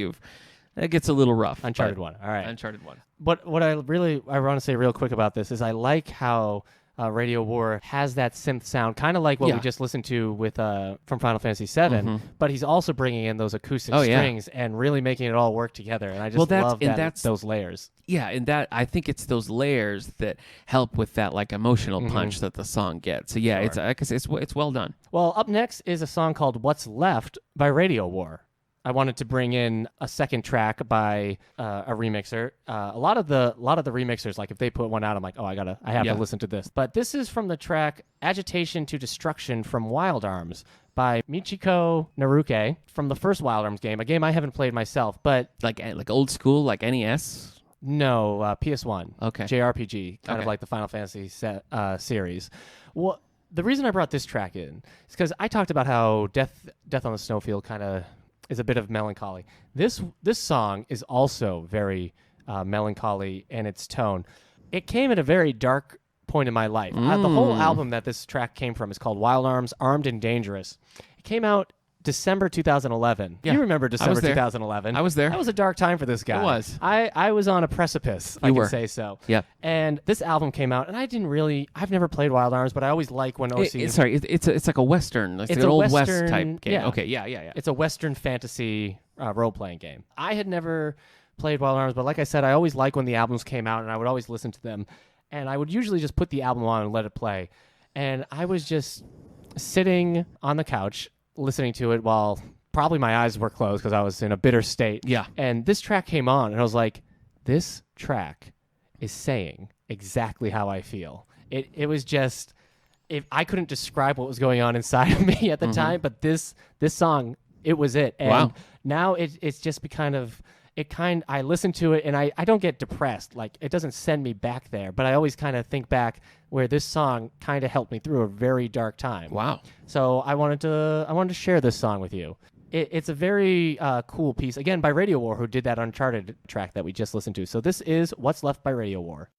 S2: that gets a little rough.
S1: Uncharted 1. All right.
S2: Uncharted 1.
S1: But what I want to say real quick about this is I like how Radio War has that synth sound, kind of like what we just listened to with from Final Fantasy VII, but he's also bringing in those acoustic strings and really making it all work together. And I just love those layers.
S2: Yeah, and that I think it's those layers that help with that like emotional punch that the song gets. So yeah, it's well done.
S1: Well, up next is a song called "What's Left" by Radio War. I wanted to bring in a second track by a remixer. A lot of the remixers, like if they put one out, I'm like, oh, I have to listen to this. But this is from the track "Agitation to Destruction" from Wild Arms by Michiko Naruke from the first Wild Arms game, a game I haven't played myself, but
S2: like old school, like NES.
S1: No, PS1.
S2: Okay.
S1: JRPG, kind of like the Final Fantasy series. Well, the reason I brought this track in is because I talked about how Death on the Snowfield kind of is a bit of melancholy. This song is also very melancholy in its tone. It came at a very dark point in my life. The whole album that this track came from is called Wild Arms, Armed and Dangerous. It came out December 2011. Yeah. You remember December 2011.
S2: I was there.
S1: That was a dark time for this guy.
S2: It was.
S1: I was on a precipice, if I can say so.
S2: Yeah.
S1: And this album came out, and I've never played Wild Arms, but I always like when
S2: it's like a Western. It's an Old West type game.
S1: Yeah.
S2: Okay, yeah.
S1: It's a Western fantasy role-playing game. I had never played Wild Arms, but like I said, I always like when the albums came out, and I would always listen to them. And I would usually just put the album on and let it play. And I was just sitting on the couch listening to it while probably my eyes were closed because I was in a bitter state.
S2: Yeah.
S1: And this track came on, and I was like, this track is saying exactly how I feel. It was just, if I couldn't describe what was going on inside of me at the time, but this song, it was it. And now it's just I listen to it and I don't get depressed. Like, it doesn't send me back there, but I always kind of think back where this song kind of helped me through a very dark time.
S2: Wow.
S1: So I wanted to share this song with you. It's a very cool piece, again, by Radio War, who did that Uncharted track that we just listened to. So this is What's Left by Radio War.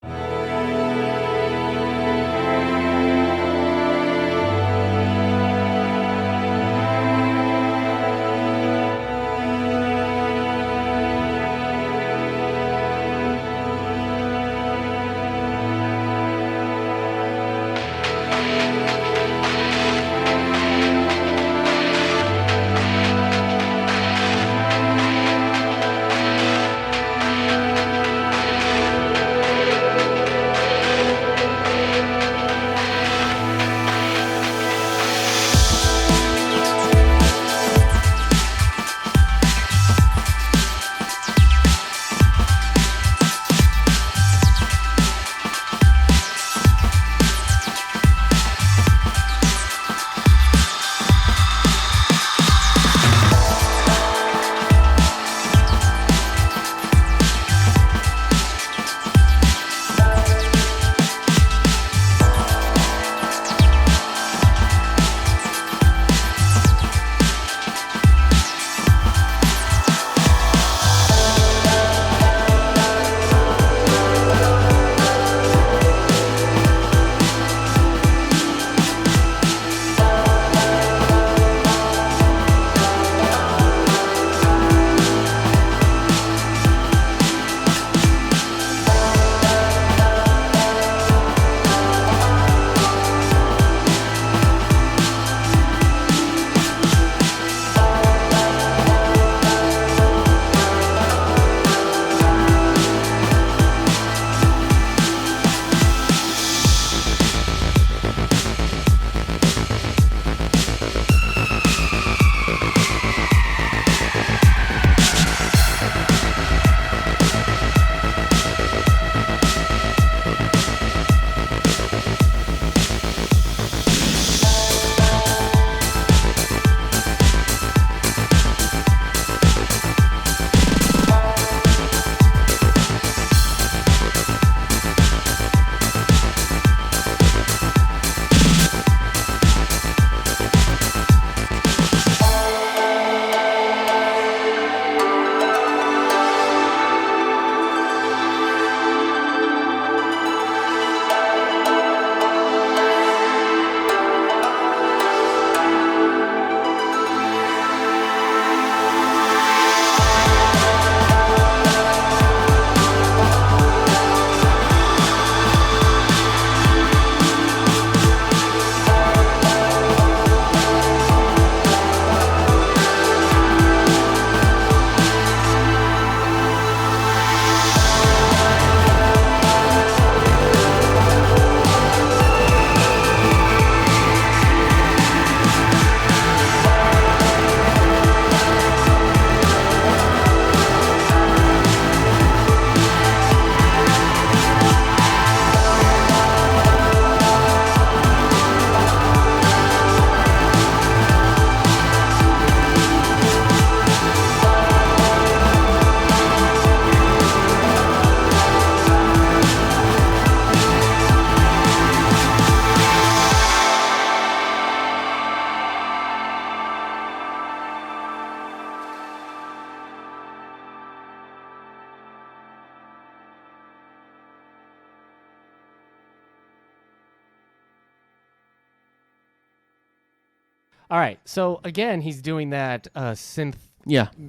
S1: All right. So again, he's doing that synth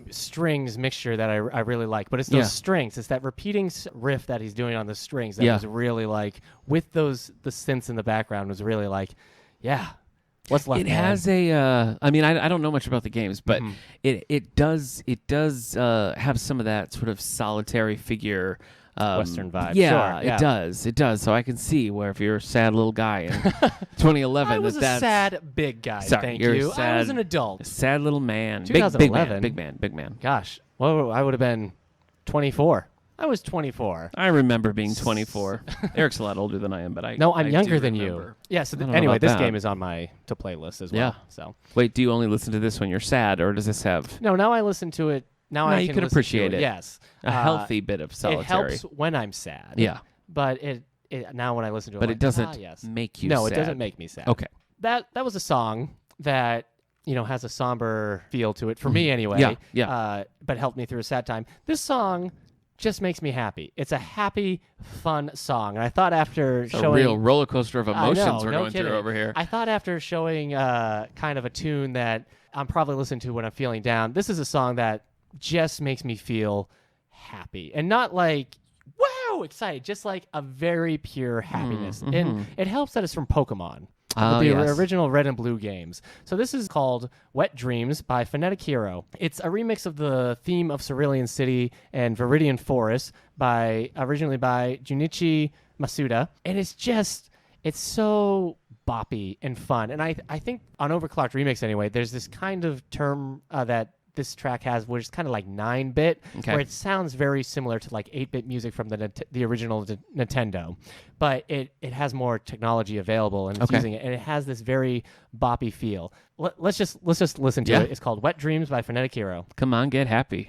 S1: strings mixture that I really like, but it's those strings. It's that repeating riff that he's doing on the strings that was really like, with the synths in the background, was really like, yeah. What's left?
S2: It has a. I mean, I don't know much about the games, but it does have some of that sort of solitary figure.
S1: Western vibe.
S2: Yeah,
S1: sure,
S2: it does. It does. So I can see where if you're a sad little guy in 2011,
S1: I was a sad big guy.
S2: Sorry,
S1: thank
S2: you're
S1: you.
S2: Sad,
S1: I was an adult.
S2: A sad little man.
S1: 2011.
S2: Big man.
S1: Gosh, well, I would have been 24. I was 24.
S2: I remember being 24. Eric's a lot older than I am, but
S1: I'm younger than you. Yeah. So anyway, this game is on my to play list as well.
S2: Yeah.
S1: So
S2: wait, do you only listen to this when you're sad, or does this have?
S1: No. Now I listen to it. Now
S2: you can appreciate it.
S1: Yes.
S2: A healthy bit of solitary.
S1: It helps when I'm sad.
S2: Yeah.
S1: But it now when I listen to it,
S2: but it doesn't make you sad.
S1: No, it doesn't make me sad.
S2: Okay.
S1: That was a song that has a somber feel to it for me anyway.
S2: Yeah.
S1: But helped me through a sad time. This song just makes me happy. It's a happy, fun song. And I thought after showing...
S2: a real roller coaster of emotions we're going
S1: kidding.
S2: through over here.
S1: I thought after showing kind of a tune that I'm probably listening to when I'm feeling down, this is a song that just makes me feel happy. And not like, wow, excited. Just like a very pure happiness. And it helps that it's from Pokemon. The original Red and Blue games. So this is called Wet Dreams by Phonetic Hero. It's a remix of the theme of Cerulean City and Viridian Forest originally by Junichi Masuda. And it's so boppy and fun. And I think on Overclocked Remix anyway, there's this kind of term that this track has, which is kind of like 9-bit, where it sounds very similar to like 8-bit music from the original Nintendo, but it has more technology available and it's using it, and it has this very boppy feel. Let's just listen to it. It's called Wet Dreams by Phonetic Hero.
S2: Come on, get happy.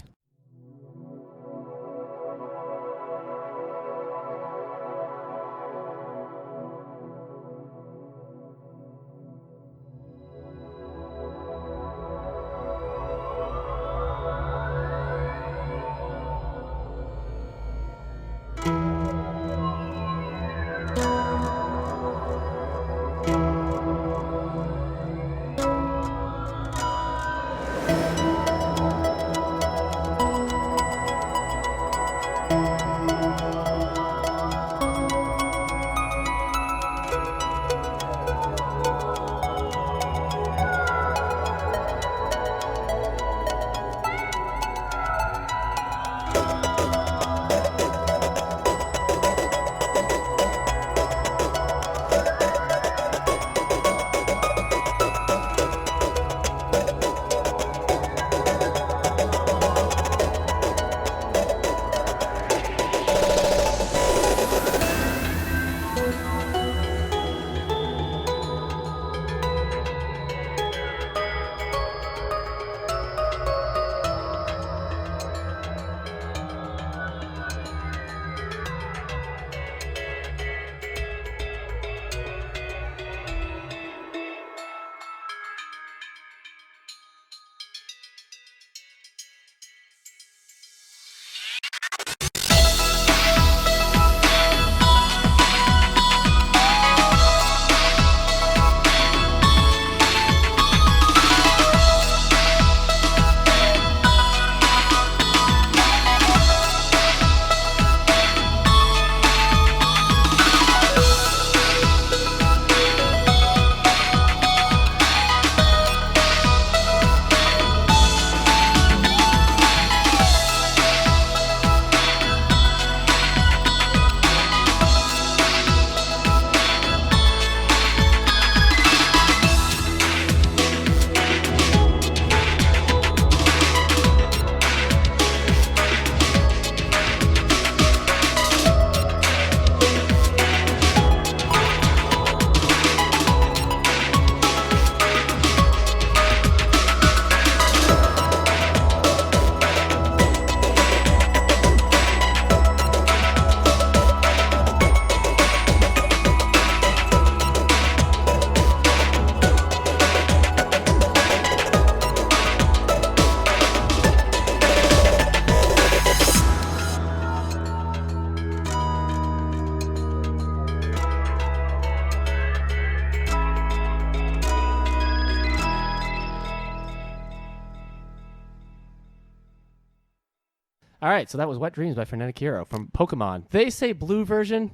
S1: All right, so that was Wet Dreams by Phonetic Hero from Pokemon. They say blue version.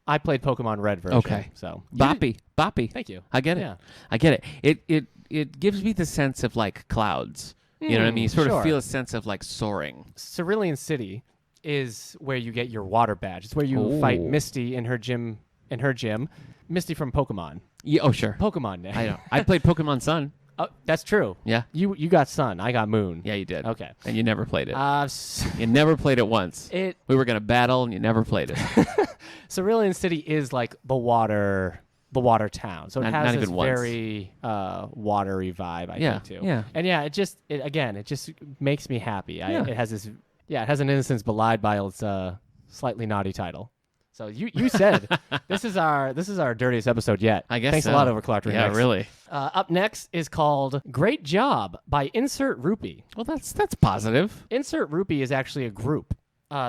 S1: I played Pokemon Red version.
S2: Okay.
S1: So
S2: Boppy.
S1: Thank you.
S2: I get it.
S1: Yeah.
S2: I get it. It gives me the sense of like clouds. You know what I mean? You sort of feel a sense of like soaring.
S1: Cerulean City is where you get your water badge. It's where you fight Misty in her gym. Misty from Pokemon.
S2: Yeah. Oh, sure.
S1: Pokemon Day.
S2: I know. I played Pokemon Sun.
S1: Oh, that's true.
S2: Yeah.
S1: You got Sun. I got Moon.
S2: Yeah, you did.
S1: Okay.
S2: And you never played it.
S1: S-
S2: You never played it once.
S1: it
S2: We were gonna battle, and you never played it.
S1: Cerulean City is like the water town. So it
S2: Not
S1: has
S2: even
S1: this
S2: once.
S1: very watery vibe, I think too.
S2: Yeah.
S1: And yeah, it just makes me happy.
S2: Yeah.
S1: It has this it has an innocence belied by its slightly naughty title. So you said this is our dirtiest episode yet.
S2: I guess
S1: Thanks
S2: so.
S1: a lot, OCRemix.
S2: Yeah, really.
S1: Up next is called Great Job by Insert Rupee.
S2: Well, that's positive.
S1: Insert Rupee is actually a group.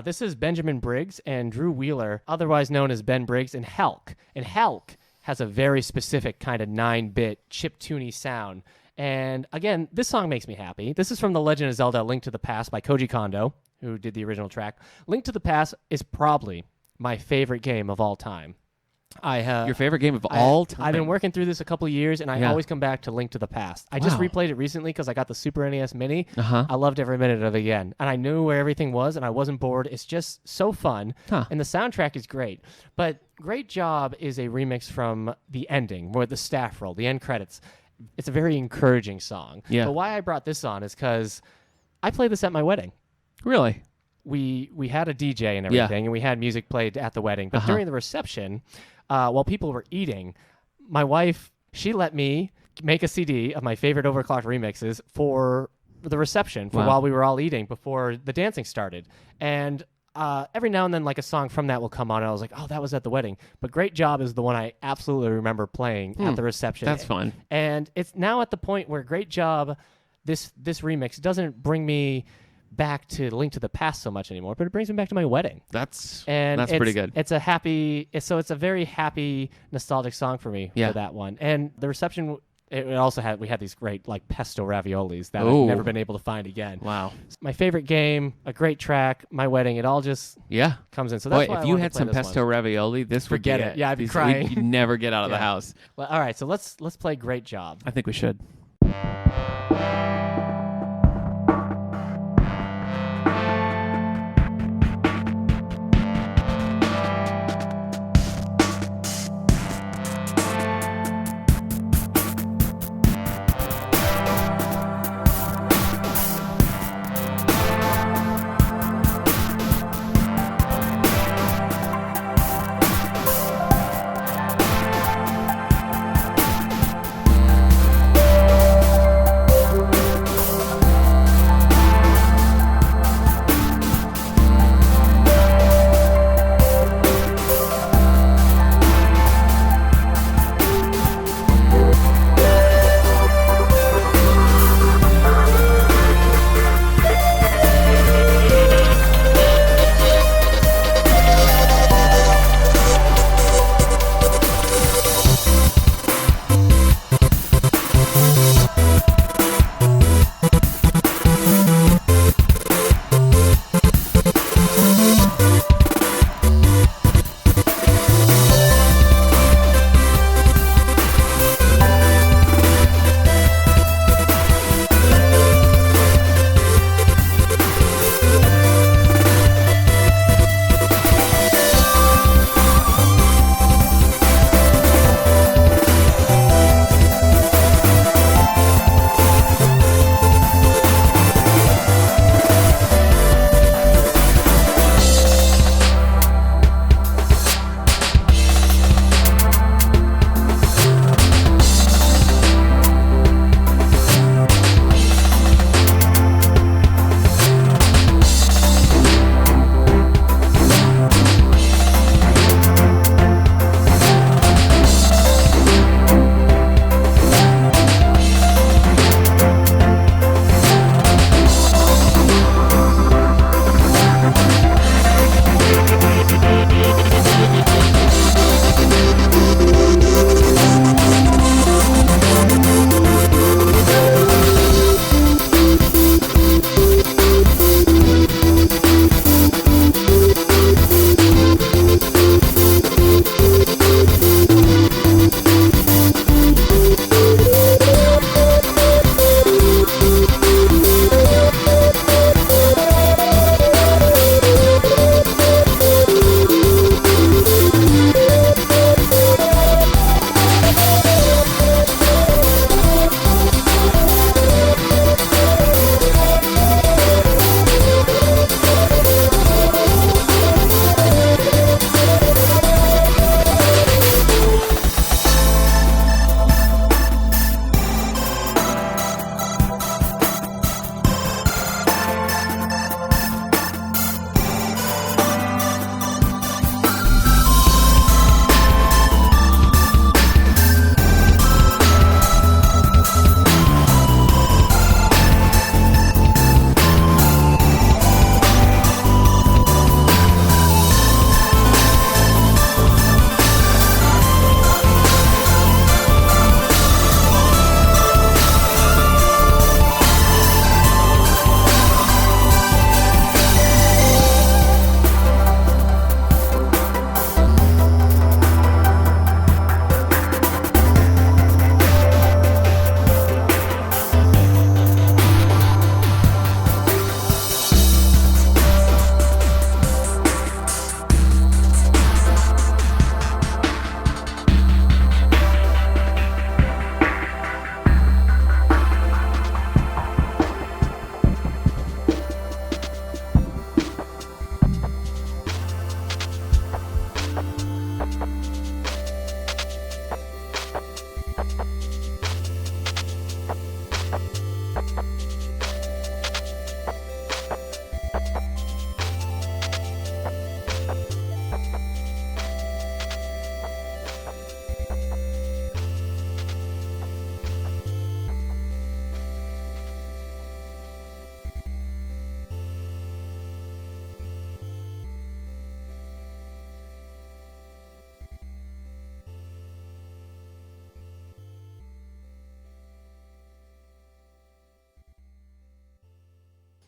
S1: This is Benjamin Briggs and Drew Wheeler, otherwise known as Ben Briggs and Helk. And Helk has a very specific kind of 9-bit chiptune sound. And again, this song makes me happy. This is from The Legend of Zelda: Link to the Past by Koji Kondo, who did the original track. Link to the Past is probably my favorite game of all time.
S2: Your favorite game of all time?
S1: I've been working through this a couple of years, and I always come back to Link to the Past. I just replayed it recently because I got the Super NES Mini. I loved every minute of it again. And I knew where everything was, and I wasn't bored. It's just so fun. And the soundtrack is great. But Great Job is a remix from the ending, where the staff roll, the end credits. It's a very encouraging song.
S2: Yeah.
S1: But why I brought this on is because I played this at my wedding.
S2: Really?
S1: We had a DJ and everything, and we had music played at the wedding. But during the reception, while people were eating, my wife, she let me make a CD of my favorite overclocked remixes for the reception while we were all eating before the dancing started. And every now and then, like a song from that will come on, and I was like, oh, that was at the wedding. But Great Job is the one I absolutely remember playing at the reception.
S2: That's fun.
S1: And it's now at the point where Great Job, this remix, doesn't bring me back to Link to the Past so much anymore, but it brings me back to my wedding.
S2: That's
S1: it's
S2: pretty good.
S1: It's a very happy, nostalgic song for me for that one. And the reception, we had these great like pesto raviolis that I've never been able to find again.
S2: Wow.
S1: My favorite game, a great track, my wedding, it all just comes in. So that's why
S2: if you had some pesto ravioli, this would
S1: forget it. Yeah, I'd be crying.
S2: You'd never get out of the house.
S1: Well, all right, so let's play Great Job.
S2: I think we should.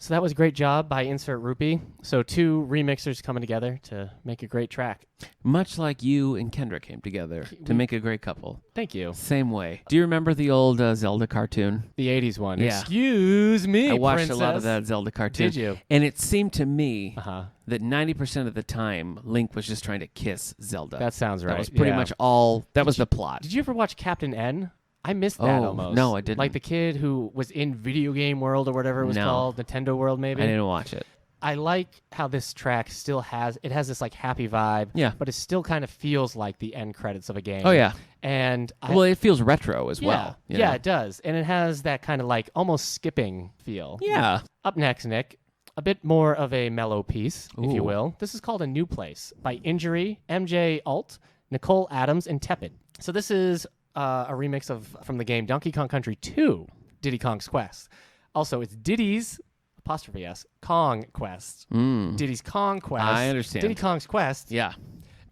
S1: So that was a great job by Insert Rupee. So 2 remixers coming together to make a great track.
S2: Much like you and Kendra came together to make a great couple.
S1: Thank you.
S2: Same way. Do you remember the old Zelda cartoon?
S1: The 80s one.
S2: Yeah.
S1: Excuse me,
S2: I watched
S1: princess.
S2: a lot of that Zelda cartoon.
S1: Did you?
S2: And it seemed to me that 90% of the time, Link was just trying to kiss Zelda.
S1: That sounds right.
S2: That was pretty much all. That was the plot.
S1: Did you ever watch Captain N? I missed that almost.
S2: No, I didn't.
S1: Like the kid who was in Video Game World or whatever it was called, Nintendo World maybe.
S2: I didn't watch it.
S1: I like how this track still has this like happy vibe.
S2: Yeah.
S1: But it still kind of feels like the end credits of a game.
S2: Oh yeah.
S1: And
S2: it feels retro as well.
S1: Yeah, it does. And it has that kind of like almost skipping feel.
S2: Yeah.
S1: Up next, Nick, a bit more of a mellow piece, if you will. This is called A New Place by Injury, MJ Alt, Nicole Adams, and Tepid. So this is a remix from the game Donkey Kong Country 2, Diddy Kong's Quest. Also, it's Diddy's *S Kong Quest. Diddy's Kong Quest.
S2: I understand.
S1: Diddy Kong's Quest.
S2: Yeah.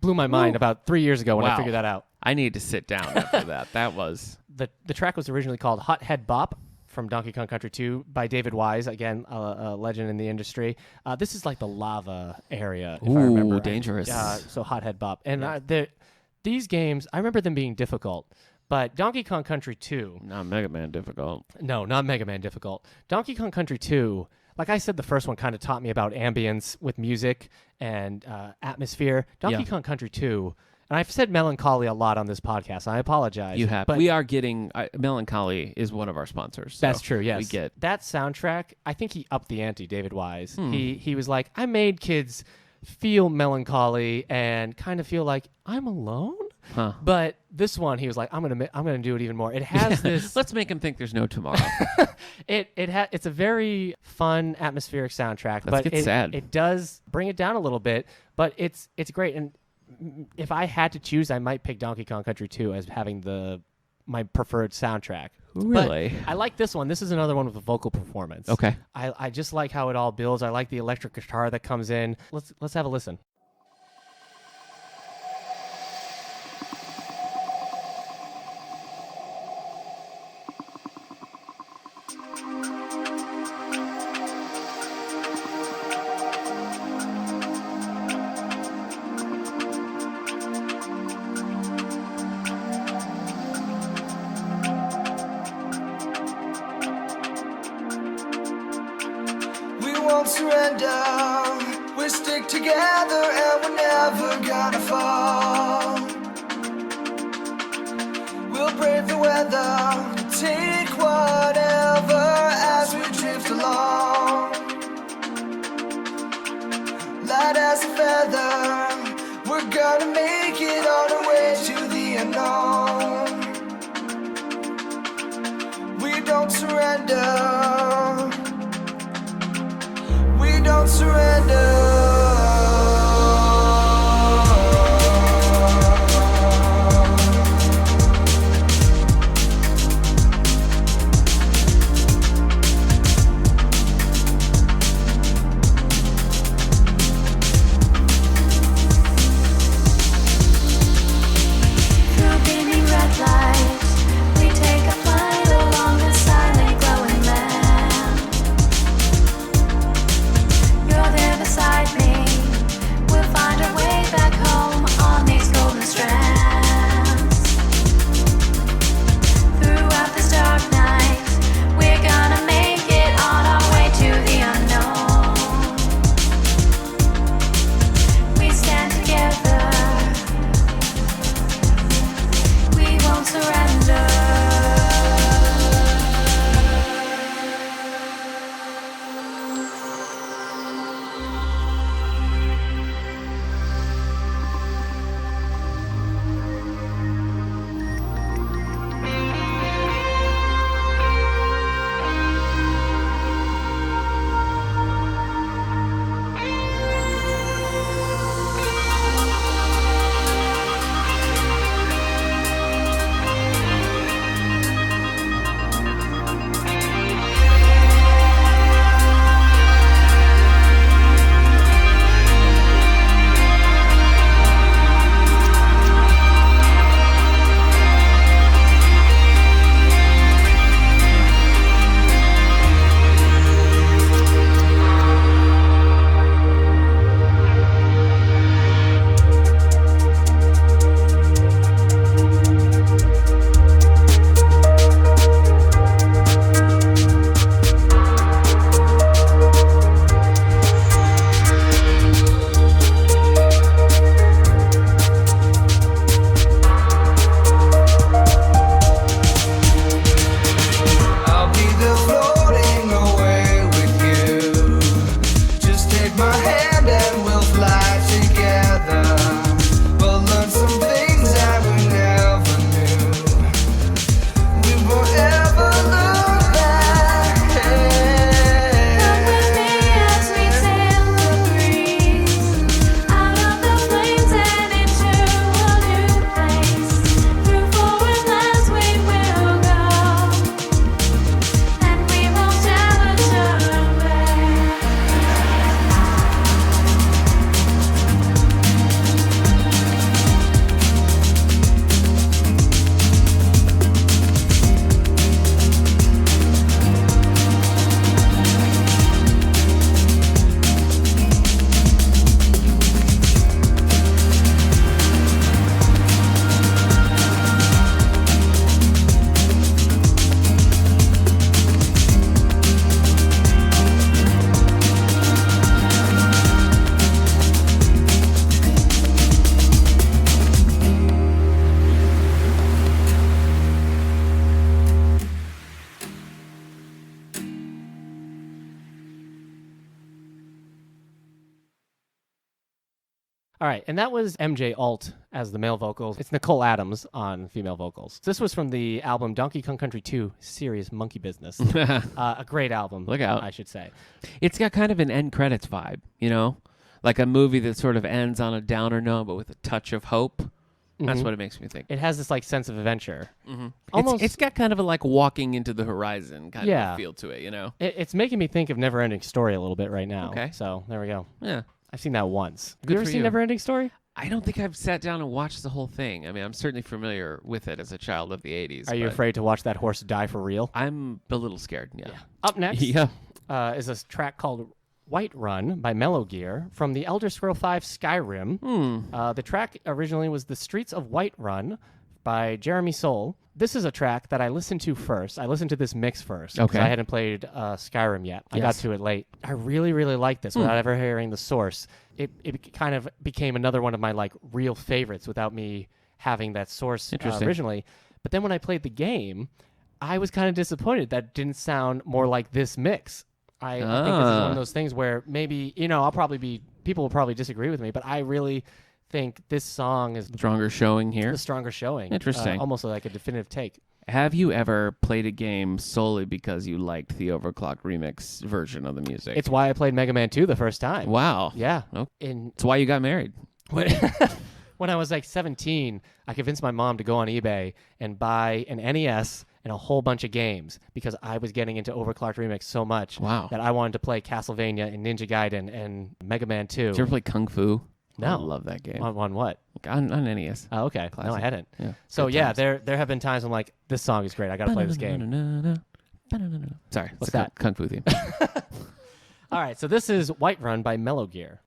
S1: Blew my mind about 3 years ago when I figured that out.
S2: I need to sit down after that. That was
S1: the track was originally called Hot Head Bop from Donkey Kong Country 2 by David Wise, again a legend in the industry. This is like the lava area, if I remember.
S2: Dangerous.
S1: So Hot Head Bop, and these games, I remember them being difficult. But Donkey Kong Country 2...
S2: Not Mega Man difficult.
S1: No, not Mega Man difficult. Donkey Kong Country 2, like I said, the first one kind of taught me about ambience with music and atmosphere. Donkey Kong Country 2... And I've said melancholy a lot on this podcast. I apologize.
S2: You have.
S1: But
S2: we are getting... Melancholy is one of our sponsors. So
S1: that's true, yes.
S2: We get...
S1: That soundtrack, I think he upped the ante, David Wise. He was like, I made kids feel melancholy and kind of feel like I'm alone.
S2: Huh.
S1: But this one, he was like, I'm gonna do it even more. It has this.
S2: Let's make him think there's no tomorrow.
S1: It's a very fun, atmospheric soundtrack.
S2: Let's get sad.
S1: It does bring it down a little bit, but it's great. And if I had to choose, I might pick Donkey Kong Country 2 as having my preferred soundtrack.
S2: Really?
S1: But I like this one. This is another one with a vocal performance.
S2: Okay.
S1: I just like how it all builds. I like the electric guitar that comes in. Let's have a listen.
S3: Surrender, we stick together and we're never gonna fall. We'll brave the weather, take whatever as we drift along. Light as a feather, we're gonna make it on our way to the unknown. We don't surrender. Don't surrender.
S4: You're there beside
S1: All right, and that was MJ Alt as the male vocals. It's Nicole Adams on female vocals. This was from the album Donkey Kong Country 2, Serious Monkey Business. A great album.
S2: Look out.
S1: I should say.
S2: It's got kind of an end credits vibe, you know? Like a movie that sort of ends on a downer note, but with a touch of hope. That's what it makes me think.
S1: It has this like sense of adventure.
S2: Almost, it's got kind of a like walking into the horizon kind of feel to it, you know?
S1: It's making me think of Neverending Story a little bit right now.
S2: Okay.
S1: So there we go.
S2: Yeah.
S1: I've seen that once.
S2: Good
S1: you ever
S2: for
S1: seen
S2: you.
S1: Neverending Story?
S2: I don't think I've sat down and watched the whole thing. I mean, I'm certainly familiar with it as a child of the 80s.
S1: Are you afraid to watch that horse die for real?
S2: I'm a little scared, yeah.
S1: Up next
S2: Yeah.
S1: is a track called White Run by Mellow Gear from the Elder Scrolls V Skyrim. The track originally was The Streets of White Run by Jeremy Soule. This is a track that I listened to first. I listened to this mix first because I hadn't played Skyrim yet. I got to it late. I really, really liked this without ever hearing the source. It kind of became another one of my like real favorites without me having that source originally. But then when I played the game, I was kind of disappointed that it didn't sound more like this mix. I think this is one of those things where maybe, people will probably disagree with me, but I really think this song is
S2: stronger showing here.
S1: The stronger showing.
S2: Interesting.
S1: Almost like a definitive take.
S2: Have you ever played a game solely because you liked the overclocked remix version of the music?
S1: It's why I played Mega Man 2 the first time.
S2: Wow.
S1: Yeah.
S2: It's why you got married.
S1: When I was like 17, I convinced my mom to go on eBay and buy an NES and a whole bunch of games because I was getting into Overclocked Remix so much that I wanted to play Castlevania and Ninja Gaiden and Mega Man 2.
S2: Did you ever play Kung Fu?
S1: No.
S2: I love that game.
S1: On what?
S2: On NES.
S1: Oh, okay.
S2: Classic.
S1: No, I hadn't.
S2: Yeah.
S1: So, yeah, there have been times I'm like, this song is great. I got to play this game.
S2: Sorry.
S1: What's that?
S2: Kung Fu theme.
S1: All right. So this is White Run by Mellow Gear.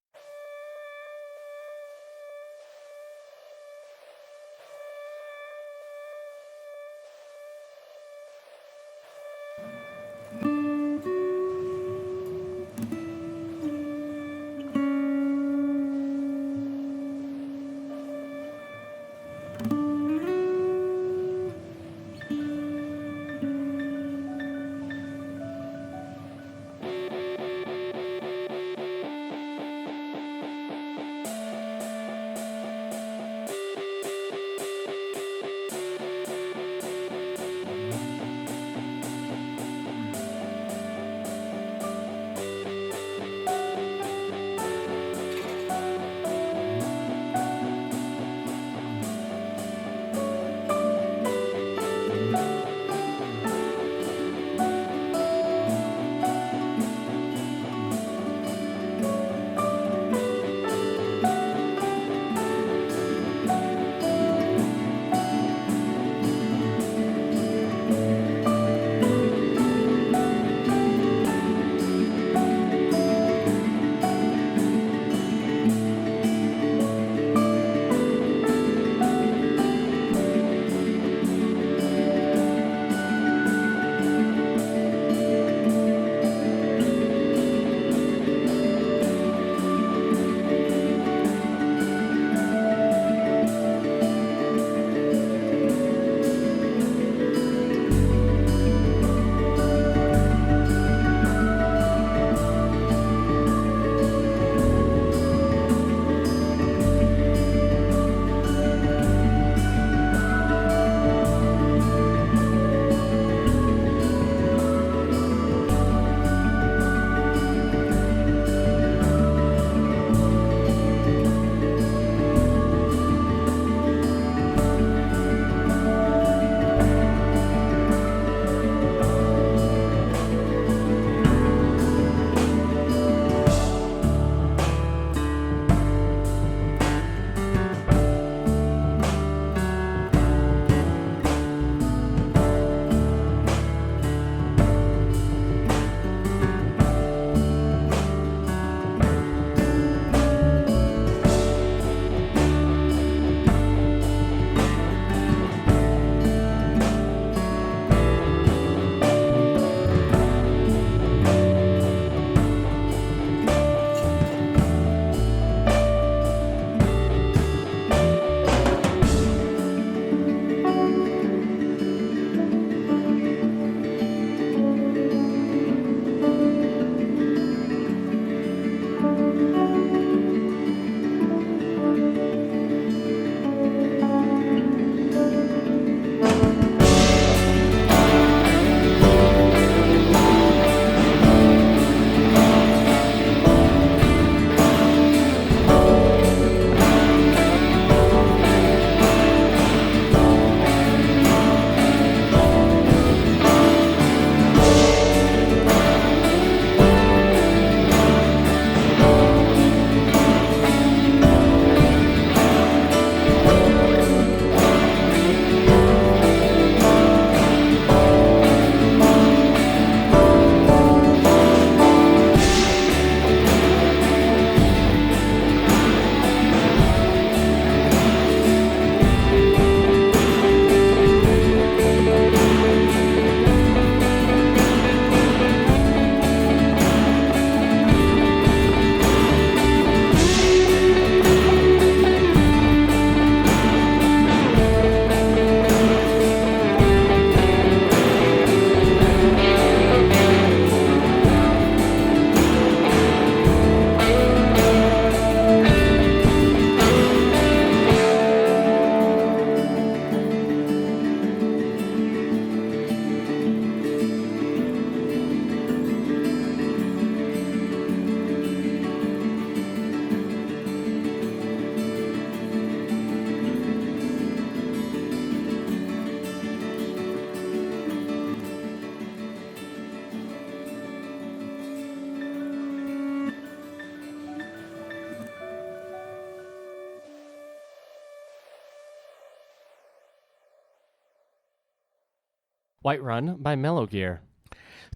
S1: Whiterun by Mellow Gear.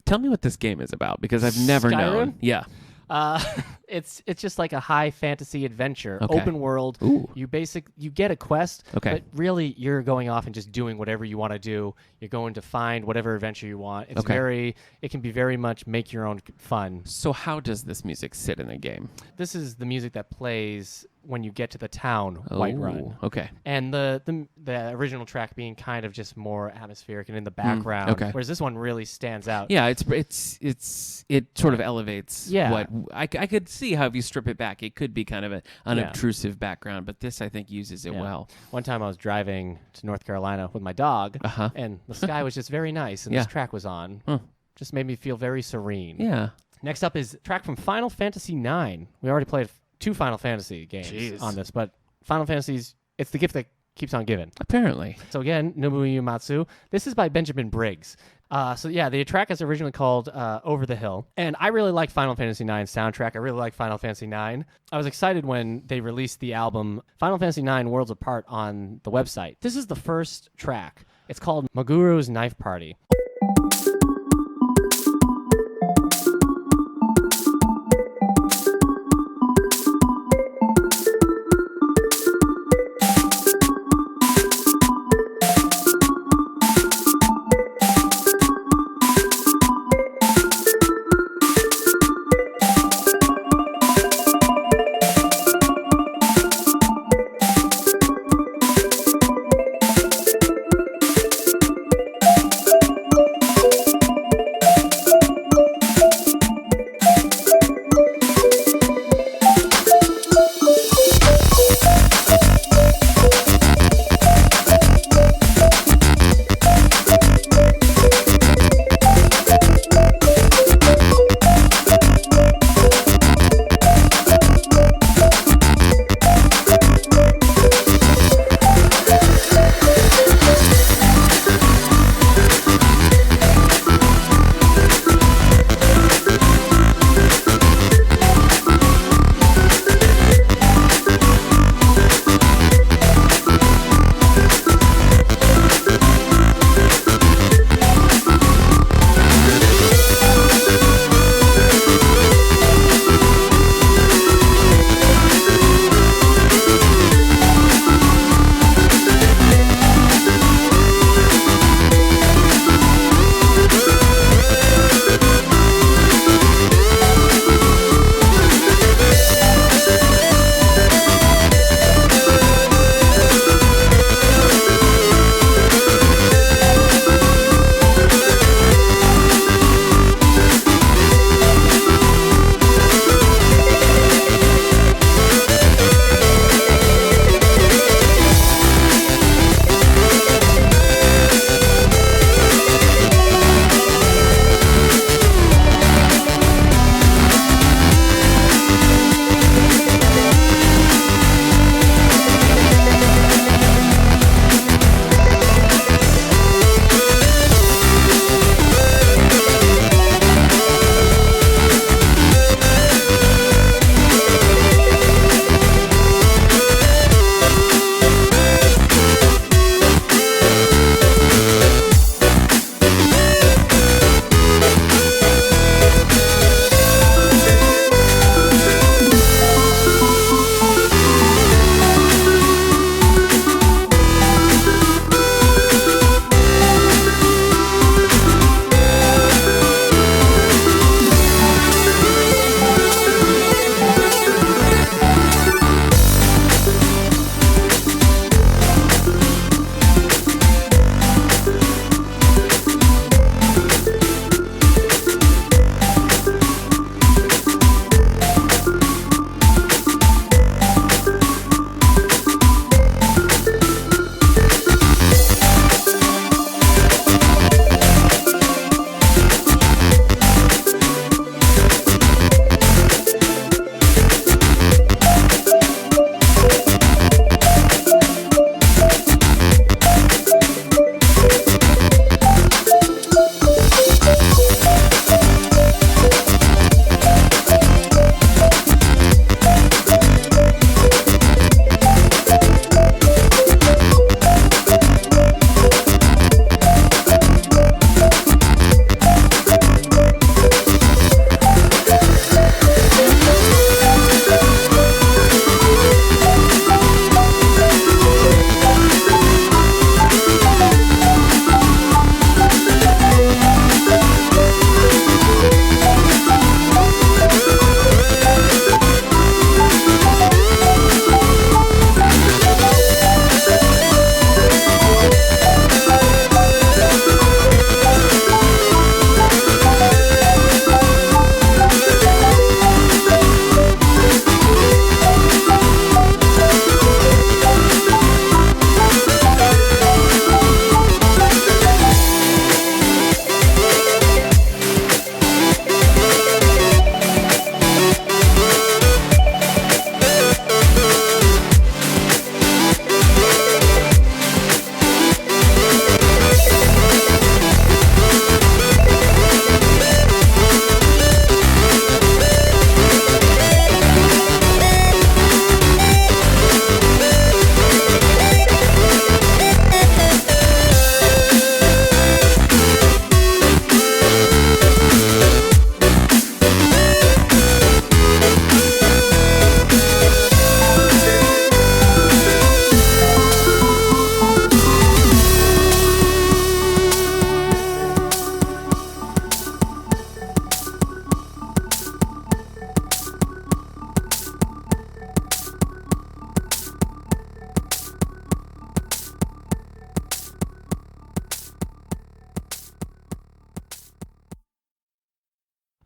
S2: Tell me what this game is about, because I've never
S1: Skyrim?
S2: known. Yeah.
S1: It's just like a high fantasy adventure,
S2: Okay.
S1: open world.
S2: Ooh.
S1: You get a quest,
S2: Okay.
S1: but really you're going off and just doing whatever you want to do. You're going to find whatever adventure you want. It's
S2: Okay.
S1: it can be very much make your own fun.
S2: So how does this music sit in a game?
S1: This is the music that plays when you get to the town, Whiterun.
S2: Oh, okay.
S1: And the original track being kind of just more atmospheric and in the background,
S2: okay.
S1: whereas this one really stands out.
S2: Yeah, it sort of elevates what I could see how if you strip it back, it could be kind of an unobtrusive background, but this I think uses it well.
S1: One time I was driving to North Carolina with my dog, and the sky was just very nice, and this track was on. Just made me feel very serene.
S2: Yeah.
S1: Next up is a track from Final Fantasy IX. We already played 2 Final Fantasy games on this, but Final Fantasy's, it's the gift that keeps on giving.
S2: Apparently.
S1: So again, Nobuo Uematsu. This is by Benjamin Briggs. The track is originally called Over the Hill. And I really like Final Fantasy IX soundtrack. I really like Final Fantasy IX. I was excited when they released the album Final Fantasy IX Worlds Apart on the website. This is the first track. It's called Maguro's Knife Party.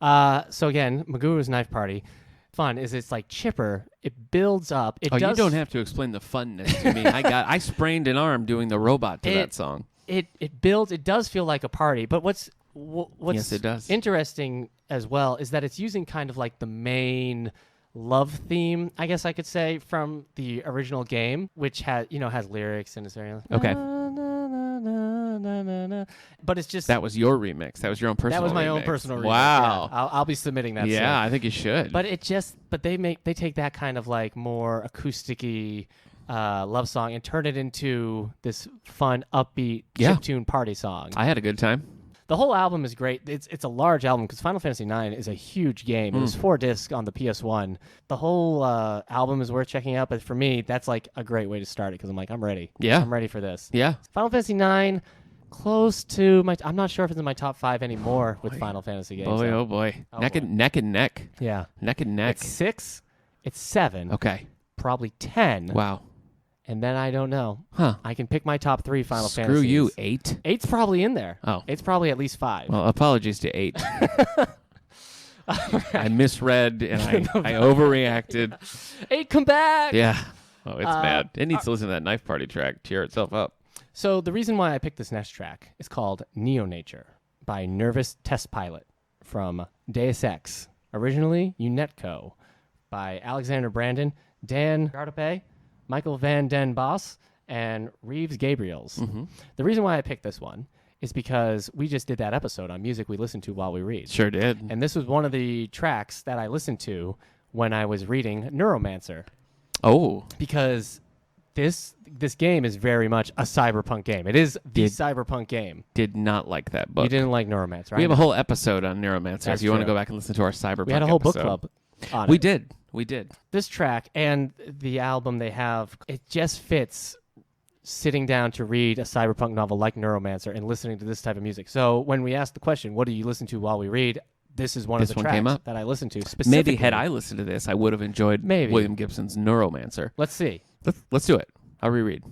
S1: So again, Maguru's Knife Party. Fun is it's like chipper. It builds up.
S2: You don't have to explain the funness to me. I sprained an arm doing the robot to that song.
S1: It builds. It does feel like a party. But what's
S2: yes, it does.
S1: Interesting as well is that it's using kind of like the main love theme, I guess I could say, from the original game, which has lyrics and it's very
S2: okay.
S1: But it's just
S2: that was your remix. That was your own personal.
S1: That was my
S2: remix.
S1: own personal remix.
S2: Wow.
S1: Yeah, I'll be submitting that.
S2: Yeah,
S1: soon.
S2: I think you should.
S1: But they take that kind of like more acousticy love song and turn it into this fun, upbeat chiptune party song.
S2: I had a good time.
S1: The whole album is great. It's a large album because Final Fantasy IX is a huge game. It was 4 discs on the PS1. The whole album is worth checking out, but for me, that's like a great way to start it because I'm like, I'm ready.
S2: Yeah.
S1: I'm ready for this.
S2: Yeah.
S1: Final Fantasy IX, close to my... I'm not sure if it's in my top 5 anymore with Final Fantasy games.
S2: Boy, oh boy. Neck and neck.
S1: Yeah.
S2: Neck and neck.
S1: It's 6. It's 7.
S2: Okay.
S1: Probably 10.
S2: Wow.
S1: And then I don't know.
S2: Huh.
S1: I can pick my top 3 Final Fantasies.
S2: Screw you, 8?
S1: 8's probably in there.
S2: Oh.
S1: 8's probably at least 5.
S2: Well, apologies to 8. I misread and I overreacted.
S1: 8, come back!
S2: Yeah. Oh, it's bad. It needs to listen to that Knife Party track, tear itself up.
S1: So the reason why I picked this next track is called Neo Nature by Nervous Test Pilot from Deus Ex. Originally, Unetco by Alexander Brandon, Dan Gardope, Michael Van Den Bos, and Reeves Gabriels.
S2: Mm-hmm.
S1: The reason why I picked this one is because we just did that episode on music we listen to while we read.
S2: Sure did.
S1: And this was one of the tracks that I listened to when I was reading Neuromancer.
S2: Oh.
S1: Because this game is very much a cyberpunk game. It is the cyberpunk game.
S2: Did not like that book.
S1: You didn't like Neuromancer, right?
S2: We have a whole episode on Neuromancer
S1: That's
S2: if you want to
S1: true.
S2: go back and listen to our cyberpunk
S1: We had a whole
S2: episode.
S1: book club on
S2: We
S1: it.
S2: did. We did.
S1: This track and the album they have, it just fits sitting down to read a cyberpunk novel like Neuromancer and listening to this type of music. So when we asked the question, what do you listen to while we read? This is one of the
S2: came
S1: tracks
S2: up.
S1: that I listened to specifically.
S2: Maybe had I listened to this, I would have enjoyed William Gibson's Neuromancer.
S1: Let's see.
S2: Let's do it. I'll reread.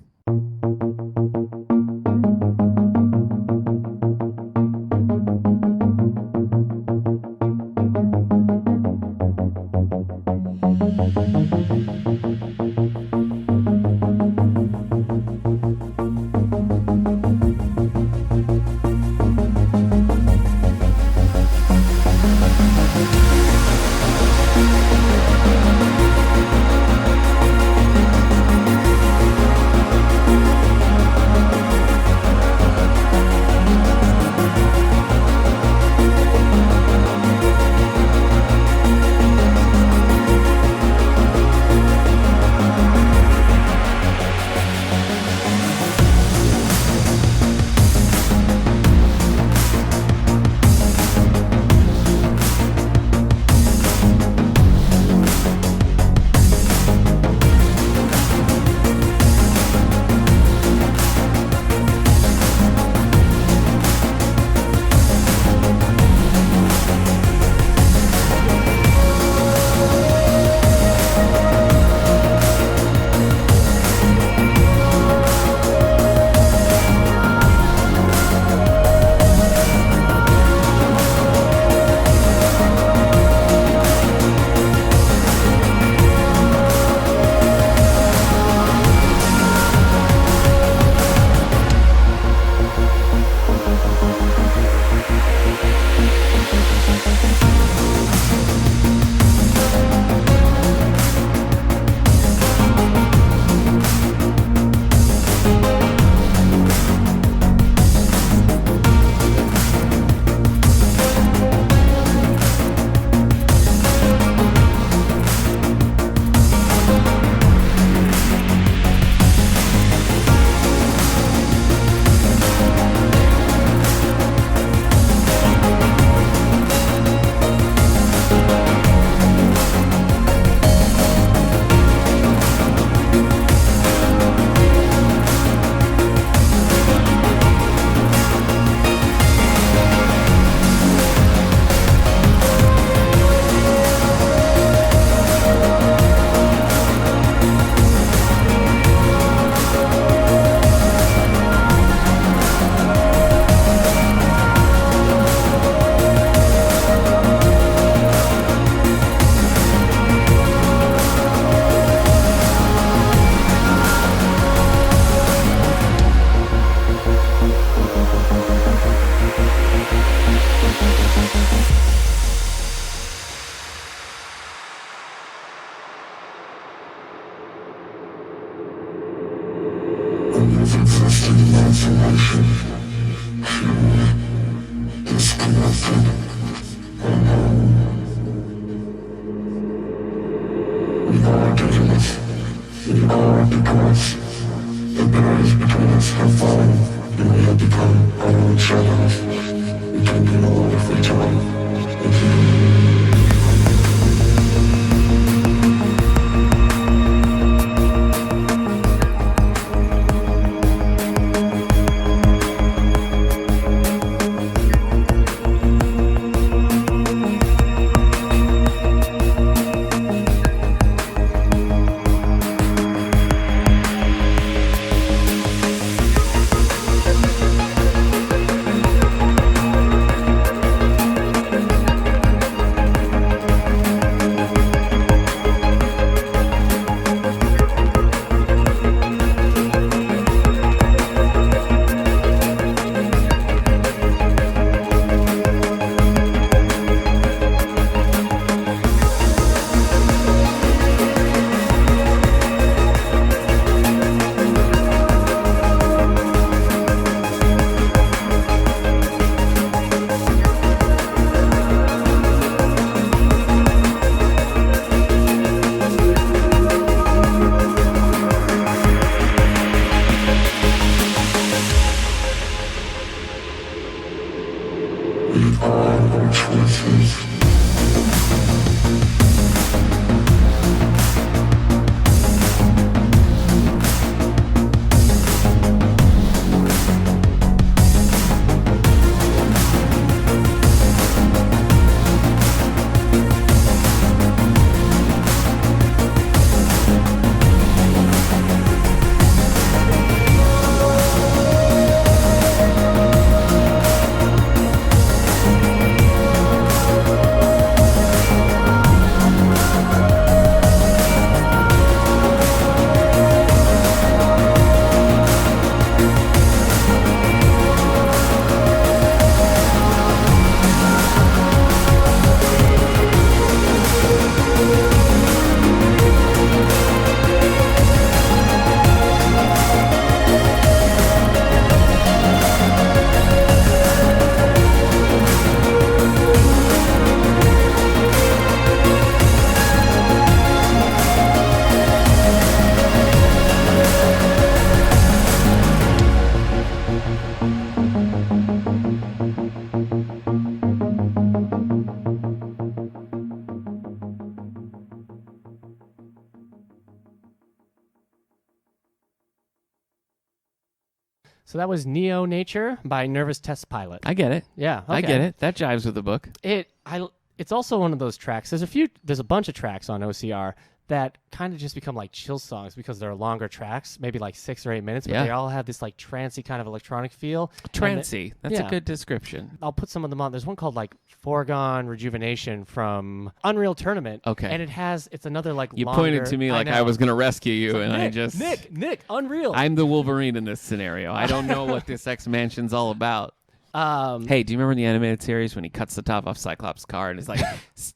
S1: So that was Neo Nature by Nervous Test Pilot.
S2: I get it.
S1: Yeah, okay.
S2: I get it. That jives with the book.
S1: It's also one of those tracks. There's a bunch of tracks on OCR that kind of just become like chill songs because they're longer tracks, maybe like 6 or 8 minutes, but they all have this like trancey kind of electronic feel.
S2: Trancey. That's a good description.
S1: I'll put some of them on. There's one called like Foregone Rejuvenation from Unreal Tournament.
S2: Okay.
S1: And it's another like
S2: You
S1: longer,
S2: pointed to me like I was going to rescue you,
S1: like,
S2: and
S1: Nick,
S2: I just...
S1: Nick, Unreal.
S2: I'm the Wolverine in this scenario. I don't know what this X-Mansion's all about. Hey, do you remember in the animated series when he cuts the top off Cyclops' car and is like,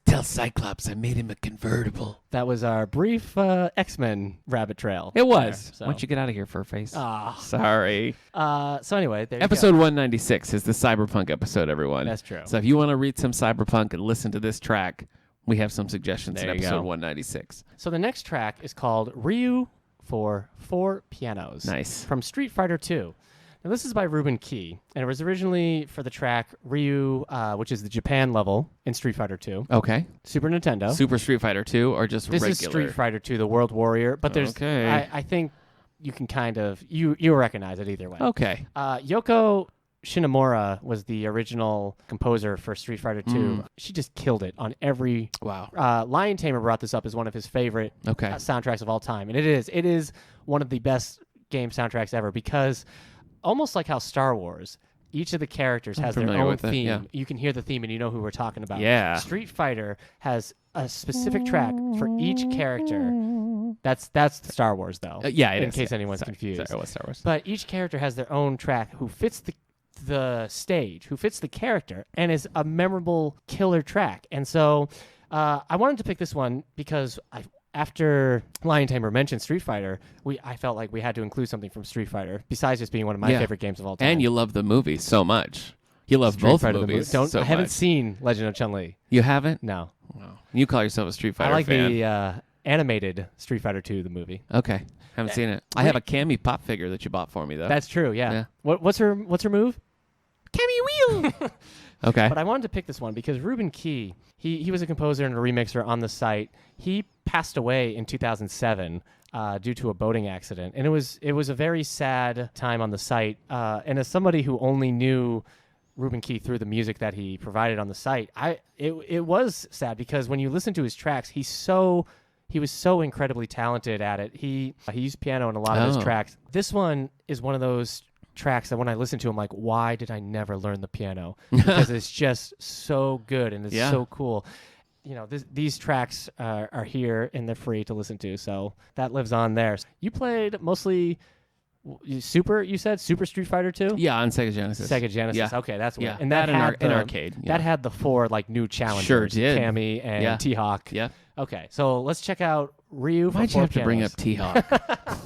S2: "Tell Cyclops I made him a convertible"?
S1: That was our brief X-Men rabbit trail.
S2: It was.
S1: There, so.
S2: Why don't you get out of here, Furface?
S1: Ah.
S2: Sorry.
S1: So anyway, there you
S2: episode
S1: go.
S2: 196 is the Cyberpunk episode, everyone.
S1: That's true.
S2: So if you want to read some Cyberpunk and listen to this track, we have some suggestions in
S1: There you
S2: episode
S1: go.
S2: 196.
S1: So the next track is called Ryu for 4 Pianos.
S2: Nice.
S1: From Street Fighter 2. Now, this is by Ruben Key, and it was originally for the track Ryu, which is the Japan level in Street Fighter 2.
S2: Okay.
S1: Super Nintendo.
S2: Super Street Fighter 2 or just
S1: this
S2: regular?
S1: is Street Fighter 2, the World Warrior, but there's,
S2: Okay.
S1: I think you can kind of, you recognize it either way.
S2: Okay.
S1: Yoko Shinomura was the original composer for Street Fighter 2. She just killed it on every...
S2: Wow.
S1: Lion Tamer brought this up as one of his favorite soundtracks of all time, and it is one of the best game soundtracks ever because... Almost like how Star Wars, each of the characters has their own theme. Yeah. You can hear the theme and you know who we're talking about.
S2: Yeah.
S1: Street Fighter has a specific track for each character. That's Star Wars, though. In case anyone's confused.
S2: Sorry, it was Star Wars.
S1: But each character has their own track who fits the stage, who fits the character, and is a memorable killer track. And so I wanted to pick this one because after Lion Tamer mentioned Street Fighter, I felt like we had to include something from Street Fighter, besides just being one of my favorite games of all time.
S2: And you love the movie so much. You love both movies
S1: I haven't seen Legend of Chun-Li.
S2: You haven't?
S1: No.
S2: Wow. You call yourself a Street Fighter fan.
S1: I like the animated Street Fighter 2, the movie.
S2: Okay. Haven't seen it. I have a Cammy pop figure that you bought for me, though.
S1: That's true, yeah. What's her move?
S2: Cammy Wheel! Okay.
S1: But I wanted to pick this one because Ruben Key, he was a composer and a remixer on the site. He passed away in 2007 due to a boating accident. And it was a very sad time on the site. And as somebody who only knew Ruben Key through the music that he provided on the site, it was sad because when you listen to his tracks, he was so incredibly talented at it. He used piano in a lot of his tracks. This one is one of those tracks that when I listen to, I'm like, why did I never learn the piano? Because it's just so good and it's so cool. You know, these tracks are here and they're free to listen to, so that lives on there. You played mostly Super Street Fighter 2?
S2: Yeah, on Sega Genesis.
S1: Yeah. Okay, that's what.
S2: Yeah.
S1: And that had
S2: an arcade.
S1: That had the 4 like new challengers.
S2: Sure did.
S1: Cammy and T-Hawk.
S2: Yeah.
S1: Okay, so let's check out Ryu for 4
S2: Why'd you have
S1: pianos.
S2: to bring up T-Hawk?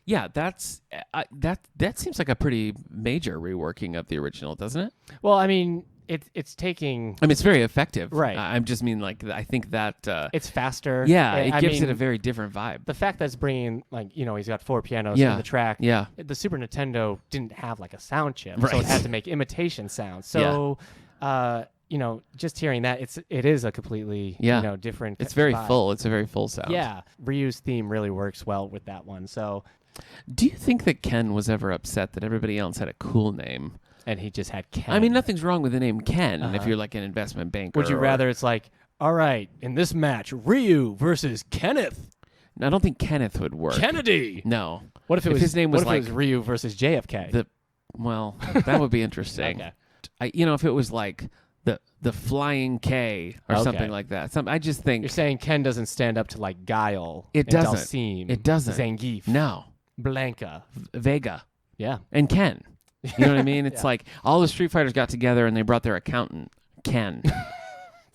S2: Yeah, that seems like a pretty major reworking of the original, doesn't it?
S1: Well, I mean, it's taking.
S2: I mean, it's very effective.
S1: Right.
S2: I'm just mean like I think that.
S1: It's faster.
S2: Yeah, it
S1: I
S2: gives
S1: mean,
S2: it a very different vibe.
S1: the fact that it's bringing he's got 4 pianos in the track.
S2: Yeah.
S1: The Super Nintendo didn't have like a sound chip,
S2: Right.
S1: so it had to make imitation sounds. So, just hearing that, it is a completely different.
S2: It's very
S1: vibe.
S2: full. It's a very full sound.
S1: Yeah, Ryu's theme really works well with that one. So,
S2: Do you think that Ken was ever upset that everybody else had a cool name?
S1: and he just had Ken.
S2: I mean, nothing's wrong with the name Ken if
S1: Uh-huh.
S2: you're like an investment banker.
S1: Would you rather it's like, all right, in this match, Ryu versus Kenneth
S2: I don't think Kenneth would work.
S1: Kennedy?
S2: No.
S1: What if it was
S2: his name was
S1: what if
S2: like
S1: it was Ryu versus JFK?
S2: that would be interesting.
S1: Okay.
S2: If it was like the Flying K or
S1: Okay.
S2: something like that. I just think
S1: You're saying Ken doesn't stand up to like Guile.
S2: It
S1: and
S2: doesn't.
S1: Dalsim,
S2: It doesn't.
S1: Zangief.
S2: no
S1: Blanca.
S2: Vega
S1: Yeah.
S2: and Ken. You know what I mean? It's like all the Street Fighters got together and they brought their accountant Ken.
S1: Ken.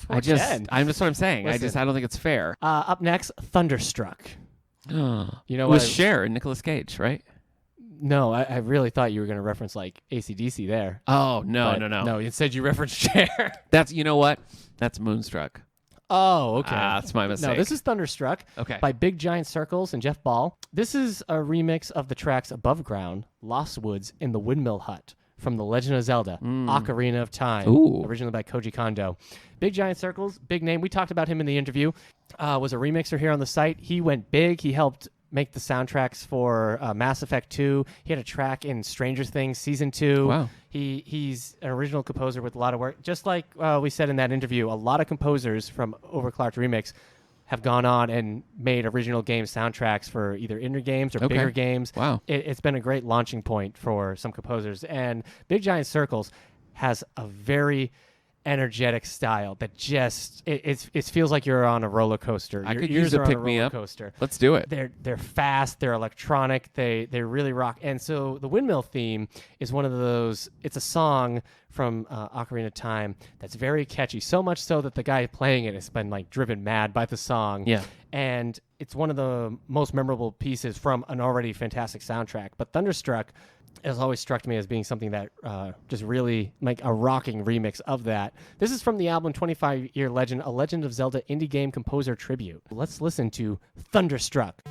S2: I'm just what I'm saying.
S1: Listen.
S2: I don't think it's fair.
S1: Up next, Thunderstruck. You know
S2: it was
S1: what?
S2: Cher and Nicolas Cage, right?
S1: No, I really thought you were going to reference like AC/DC there.
S2: Oh no,
S1: But
S2: no.
S1: No, instead you referenced Cher.
S2: That's you know what? That's Moonstruck.
S1: Oh, okay.
S2: That's my mistake.
S1: No, this is Thunderstruck
S2: Okay.
S1: by Big Giant Circles and Jeff Ball. This is a remix of the tracks Above Ground, Lost Woods, and The Windmill Hut from The Legend of Zelda, Ocarina of Time,
S2: Ooh.
S1: originally by Koji Kondo. Big Giant Circles, big name. We talked about him in the interview. Was a remixer here on the site. He went big. He helped make the soundtracks for Mass Effect 2. He had a track in Stranger Things Season 2.
S2: Wow.
S1: He's an original composer with a lot of work. Just like we said in that interview, a lot of composers from Overclocked Remix have gone on and made original game soundtracks for either indie games or bigger games.
S2: Wow.
S1: It's been a great launching point for some composers. And Big Giant Circles has a very energetic style that just it feels like you're on a roller coaster.
S2: I
S1: Your
S2: could
S1: ears
S2: use a
S1: are on
S2: pick me
S1: roller
S2: up.
S1: coaster.
S2: Let's do it.
S1: They're fast, they're electronic, they really rock. And so the Windmill theme is one of those. It's a song from Ocarina of Time that's very catchy, so much so that the guy playing it has been like driven mad by the song.
S2: Yeah.
S1: And it's one of the most memorable pieces from an already fantastic soundtrack. But Thunderstruck has always struck me as being something that just really like a rocking remix of that. This is from the album 25-Year Legend, a Legend of Zelda indie game composer tribute. Let's listen to Thunderstruck.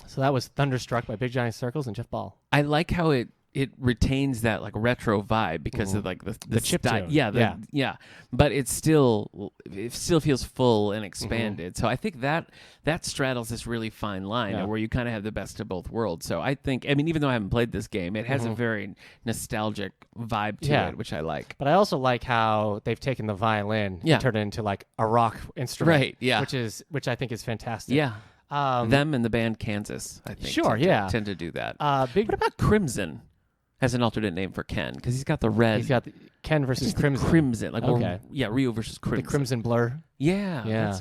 S1: So that was Thunderstruck by Big Giant Circles and Jeff Ball.
S2: I like how it retains that like retro vibe because of like the
S1: chip
S2: style.
S1: tune.
S2: Yeah. But it still feels full and expanded. So I think that straddles this really fine line where you kind of have the best of both worlds. So I think, I mean, even though I haven't played this game, it has a very nostalgic vibe to it, which I like.
S1: But I also like how they've taken the violin and turned it into like a rock instrument.
S2: Right, yeah.
S1: Which I think is fantastic.
S2: Yeah. Them and the band Kansas, I think.
S1: Sure,
S2: tend to do that.
S1: What
S2: about Crimson? Has an alternate name for Ken because he's got the red.
S1: He's got Ken versus Crimson.
S2: Crimson, like Ryu versus Crimson.
S1: The Crimson Blur.
S2: Yeah.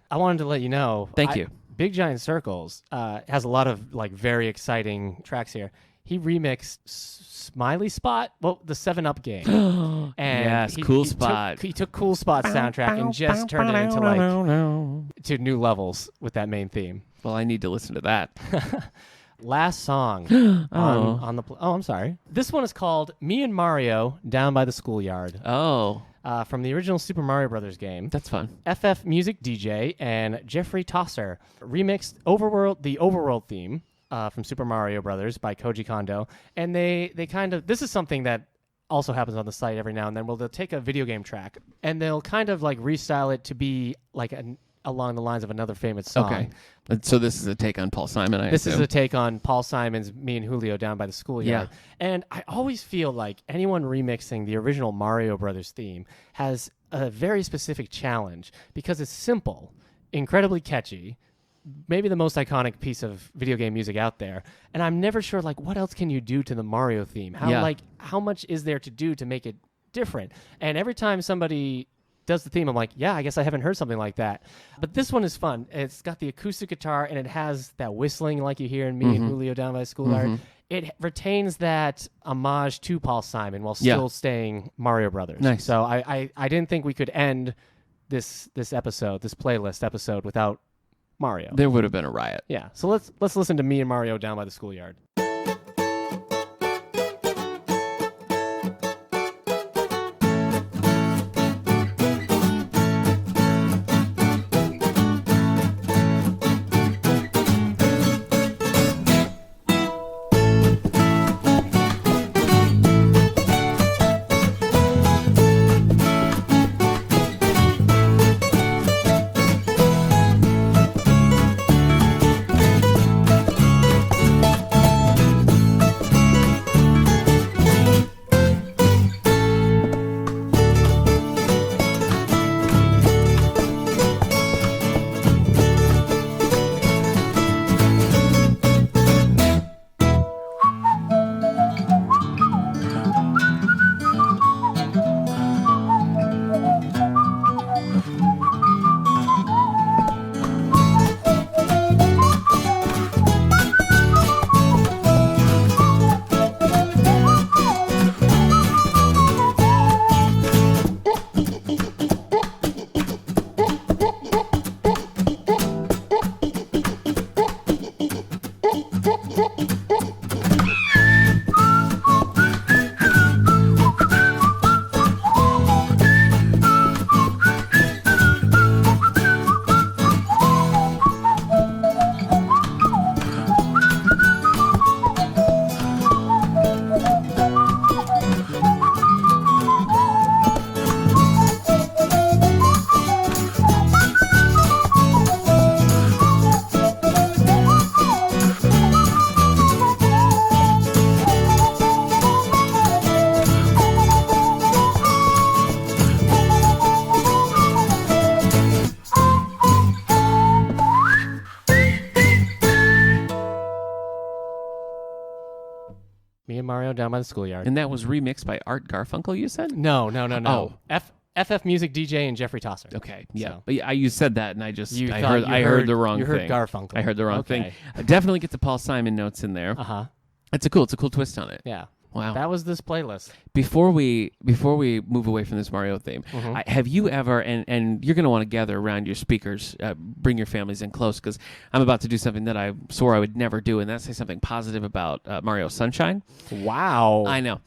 S1: I wanted to let you know.
S2: Thank you.
S1: Big Giant Circles has a lot of like very exciting tracks here. He remixed Smiley Spot, the 7-Up game. And
S2: yes, Cool Spot.
S1: He took Cool Spot soundtrack and just turned it into like to new levels with that main theme.
S2: Well, I need to listen to that.
S1: Last song on the I'm sorry. This one is called Me and Mario Down by the Schoolyard.
S2: Oh.
S1: From the original Super Mario Brothers game.
S2: That's fun.
S1: FF Music DJ and Jeffrey Tosser remixed the Overworld theme from Super Mario Brothers by Koji Kondo. And they kind of, this is something that also happens on the site every now and then, they'll take a video game track and they'll kind of like restyle it to be like along the lines of another famous song.
S2: Okay. So this is a take on Paul Simon,
S1: This is a take on Paul Simon's Me and Julio Down by the Schoolyard.
S2: Yeah.
S1: And I always feel like anyone remixing the original Mario Brothers theme has a very specific challenge because it's simple, incredibly catchy, maybe the most iconic piece of video game music out there. And I'm never sure, like, what else can you do to the Mario theme? How much is there to do to make it different? And every time somebody does the theme, I'm like, yeah, I guess I haven't heard something like that. But this one is fun. It's got the acoustic guitar and it has that whistling like you hear in Me and Julio Down by the Schoolyard. It retains that homage to Paul Simon while still staying Mario Brothers.
S2: Nice.
S1: So I didn't think we could end this playlist episode without Mario.
S2: There would have been a riot.
S1: Yeah. So let's listen to Me and Mario Down by the Schoolyard. Me and Mario Down by the Schoolyard.
S2: And that was remixed by Art Garfunkel, you said?
S1: No.
S2: Oh.
S1: FF Music DJ and Jeffrey Tosser.
S2: Okay, yeah.
S1: So.
S2: But you said that, and I
S1: I
S2: heard the wrong thing.
S1: You heard Garfunkel.
S2: I heard the wrong thing. Definitely get the Paul Simon notes in there.
S1: Uh-huh.
S2: It's a cool twist on it.
S1: Yeah.
S2: Wow.
S1: That was this playlist.
S2: Before we move away from this Mario theme, have you ever, and you're going to want to gather around your speakers, bring your families in close, because I'm about to do something that I swore I would never do, and that's say something positive about Mario Sunshine.
S1: Wow.
S2: I know.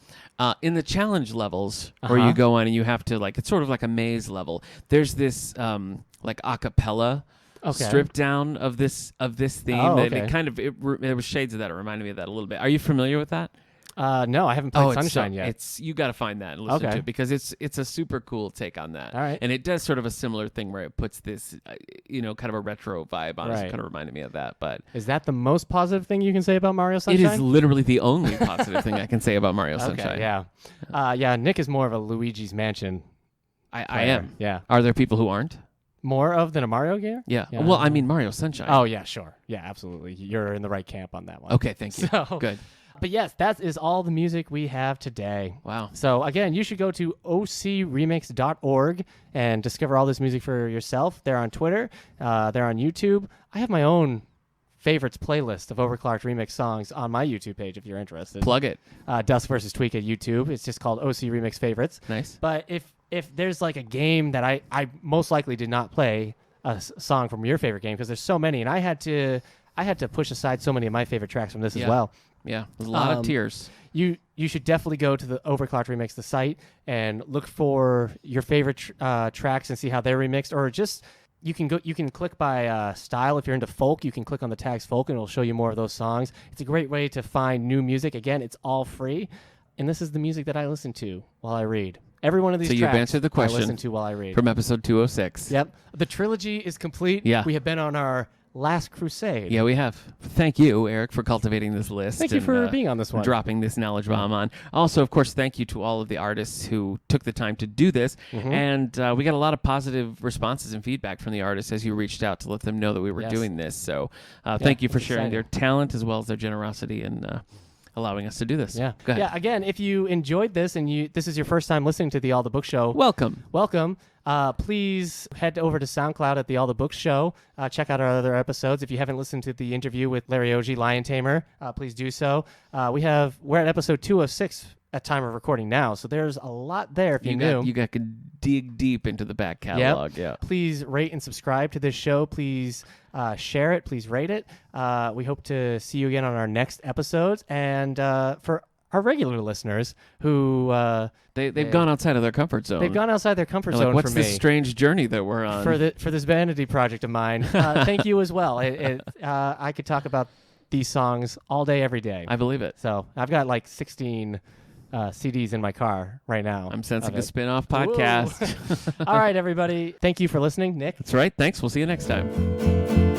S2: In the challenge levels where you go on and you have to, like, it's sort of like a maze level. There's this, like, a cappella stripped down of this theme.
S1: Oh,
S2: That
S1: okay.
S2: There was shades of that. It reminded me of that a little bit. Are you familiar with that?
S1: No, I haven't played Sunshine yet.
S2: It's you got to find that and listen to it because it's a super cool take on that.
S1: All right.
S2: And it does sort of a similar thing where it puts this, kind of a retro vibe on it. So it kind of reminded me of that. But
S1: is that the most positive thing you can say about Mario Sunshine?
S2: it is literally the only positive thing I can say about Mario Sunshine.
S1: Yeah. Nick is more of a Luigi's Mansion.
S2: I am.
S1: Yeah.
S2: Are there people who aren't?
S1: More of than a Mario game?
S2: Yeah. Well, I mean Mario Sunshine.
S1: Oh yeah, sure. Yeah, absolutely. You're in the right camp on that one.
S2: Okay, thank you.
S1: So,
S2: good.
S1: But yes, that is all the music we have today.
S2: Wow.
S1: So again, you should go to OCRemix.org and discover all this music for yourself. They're on Twitter. They're on YouTube. I have my own favorites playlist of Overclocked remix songs on my YouTube page if you're interested.
S2: Plug it.
S1: Dust vs. Tweak at YouTube. It's just called OC Remix Favorites.
S2: Nice.
S1: But if there's like a game that I most likely did not play a song from your favorite game because there's so many, and I had to push aside so many of my favorite tracks from this as well.
S2: Yeah, there's a lot of tears.
S1: You should definitely go to the Overclocked Remix, the site, and look for your favorite tracks and see how they're remixed. Or just you can click by style. If you're into folk, you can click on the tags folk, and it'll show you more of those songs. It's a great way to find new music. Again, it's all free, and this is the music that I listen to while I read. Every one of these
S2: tracks you've answered the question
S1: I listen to while I read.
S2: From episode 206.
S1: Yep. The trilogy is complete.
S2: Yeah.
S1: We have been on our last crusade.
S2: Yeah, we have. Thank you, Eric, for cultivating this list.
S1: Thank you for being on this one.
S2: Dropping this knowledge bomb on. Also, of course, thank you to all of the artists who took the time to do this. Mm-hmm. And we got a lot of positive responses and feedback from the artists as you reached out to let them know that we were doing this. So thank you for sharing their talent as well as their generosity and allowing us to do this.
S1: Yeah.
S2: Go ahead.
S1: Yeah. Again, if you enjoyed this and this is your first time listening to the All the Book Show,
S2: welcome.
S1: Please head over to SoundCloud at the All the Books Show. Check out our other episodes. If you haven't listened to the interview with Larry Oji, Lion Tamer, please do so. We're at episode 206 at time of recording now, so there's a lot there. If you knew,
S2: you got to dig deep into the back catalog.
S1: Yep.
S2: Yeah.
S1: Please rate and subscribe to this show. Please share it. Please rate it. We hope to see you again on our next episodes. And for our regular listeners who
S2: they've gone outside of their comfort zone.
S1: They've gone outside their comfort
S2: They're
S1: zone.
S2: Like, what's
S1: for me.
S2: this strange journey that we're on
S1: for this vanity project of mine? Thank you as well. I could talk about these songs all day, every day.
S2: I believe it.
S1: So I've got like 16 CDs in my car right now.
S2: I'm sensing a spin-off podcast.
S1: All right, everybody. Thank you for listening, Nick.
S2: That's right. Thanks. We'll see you next time.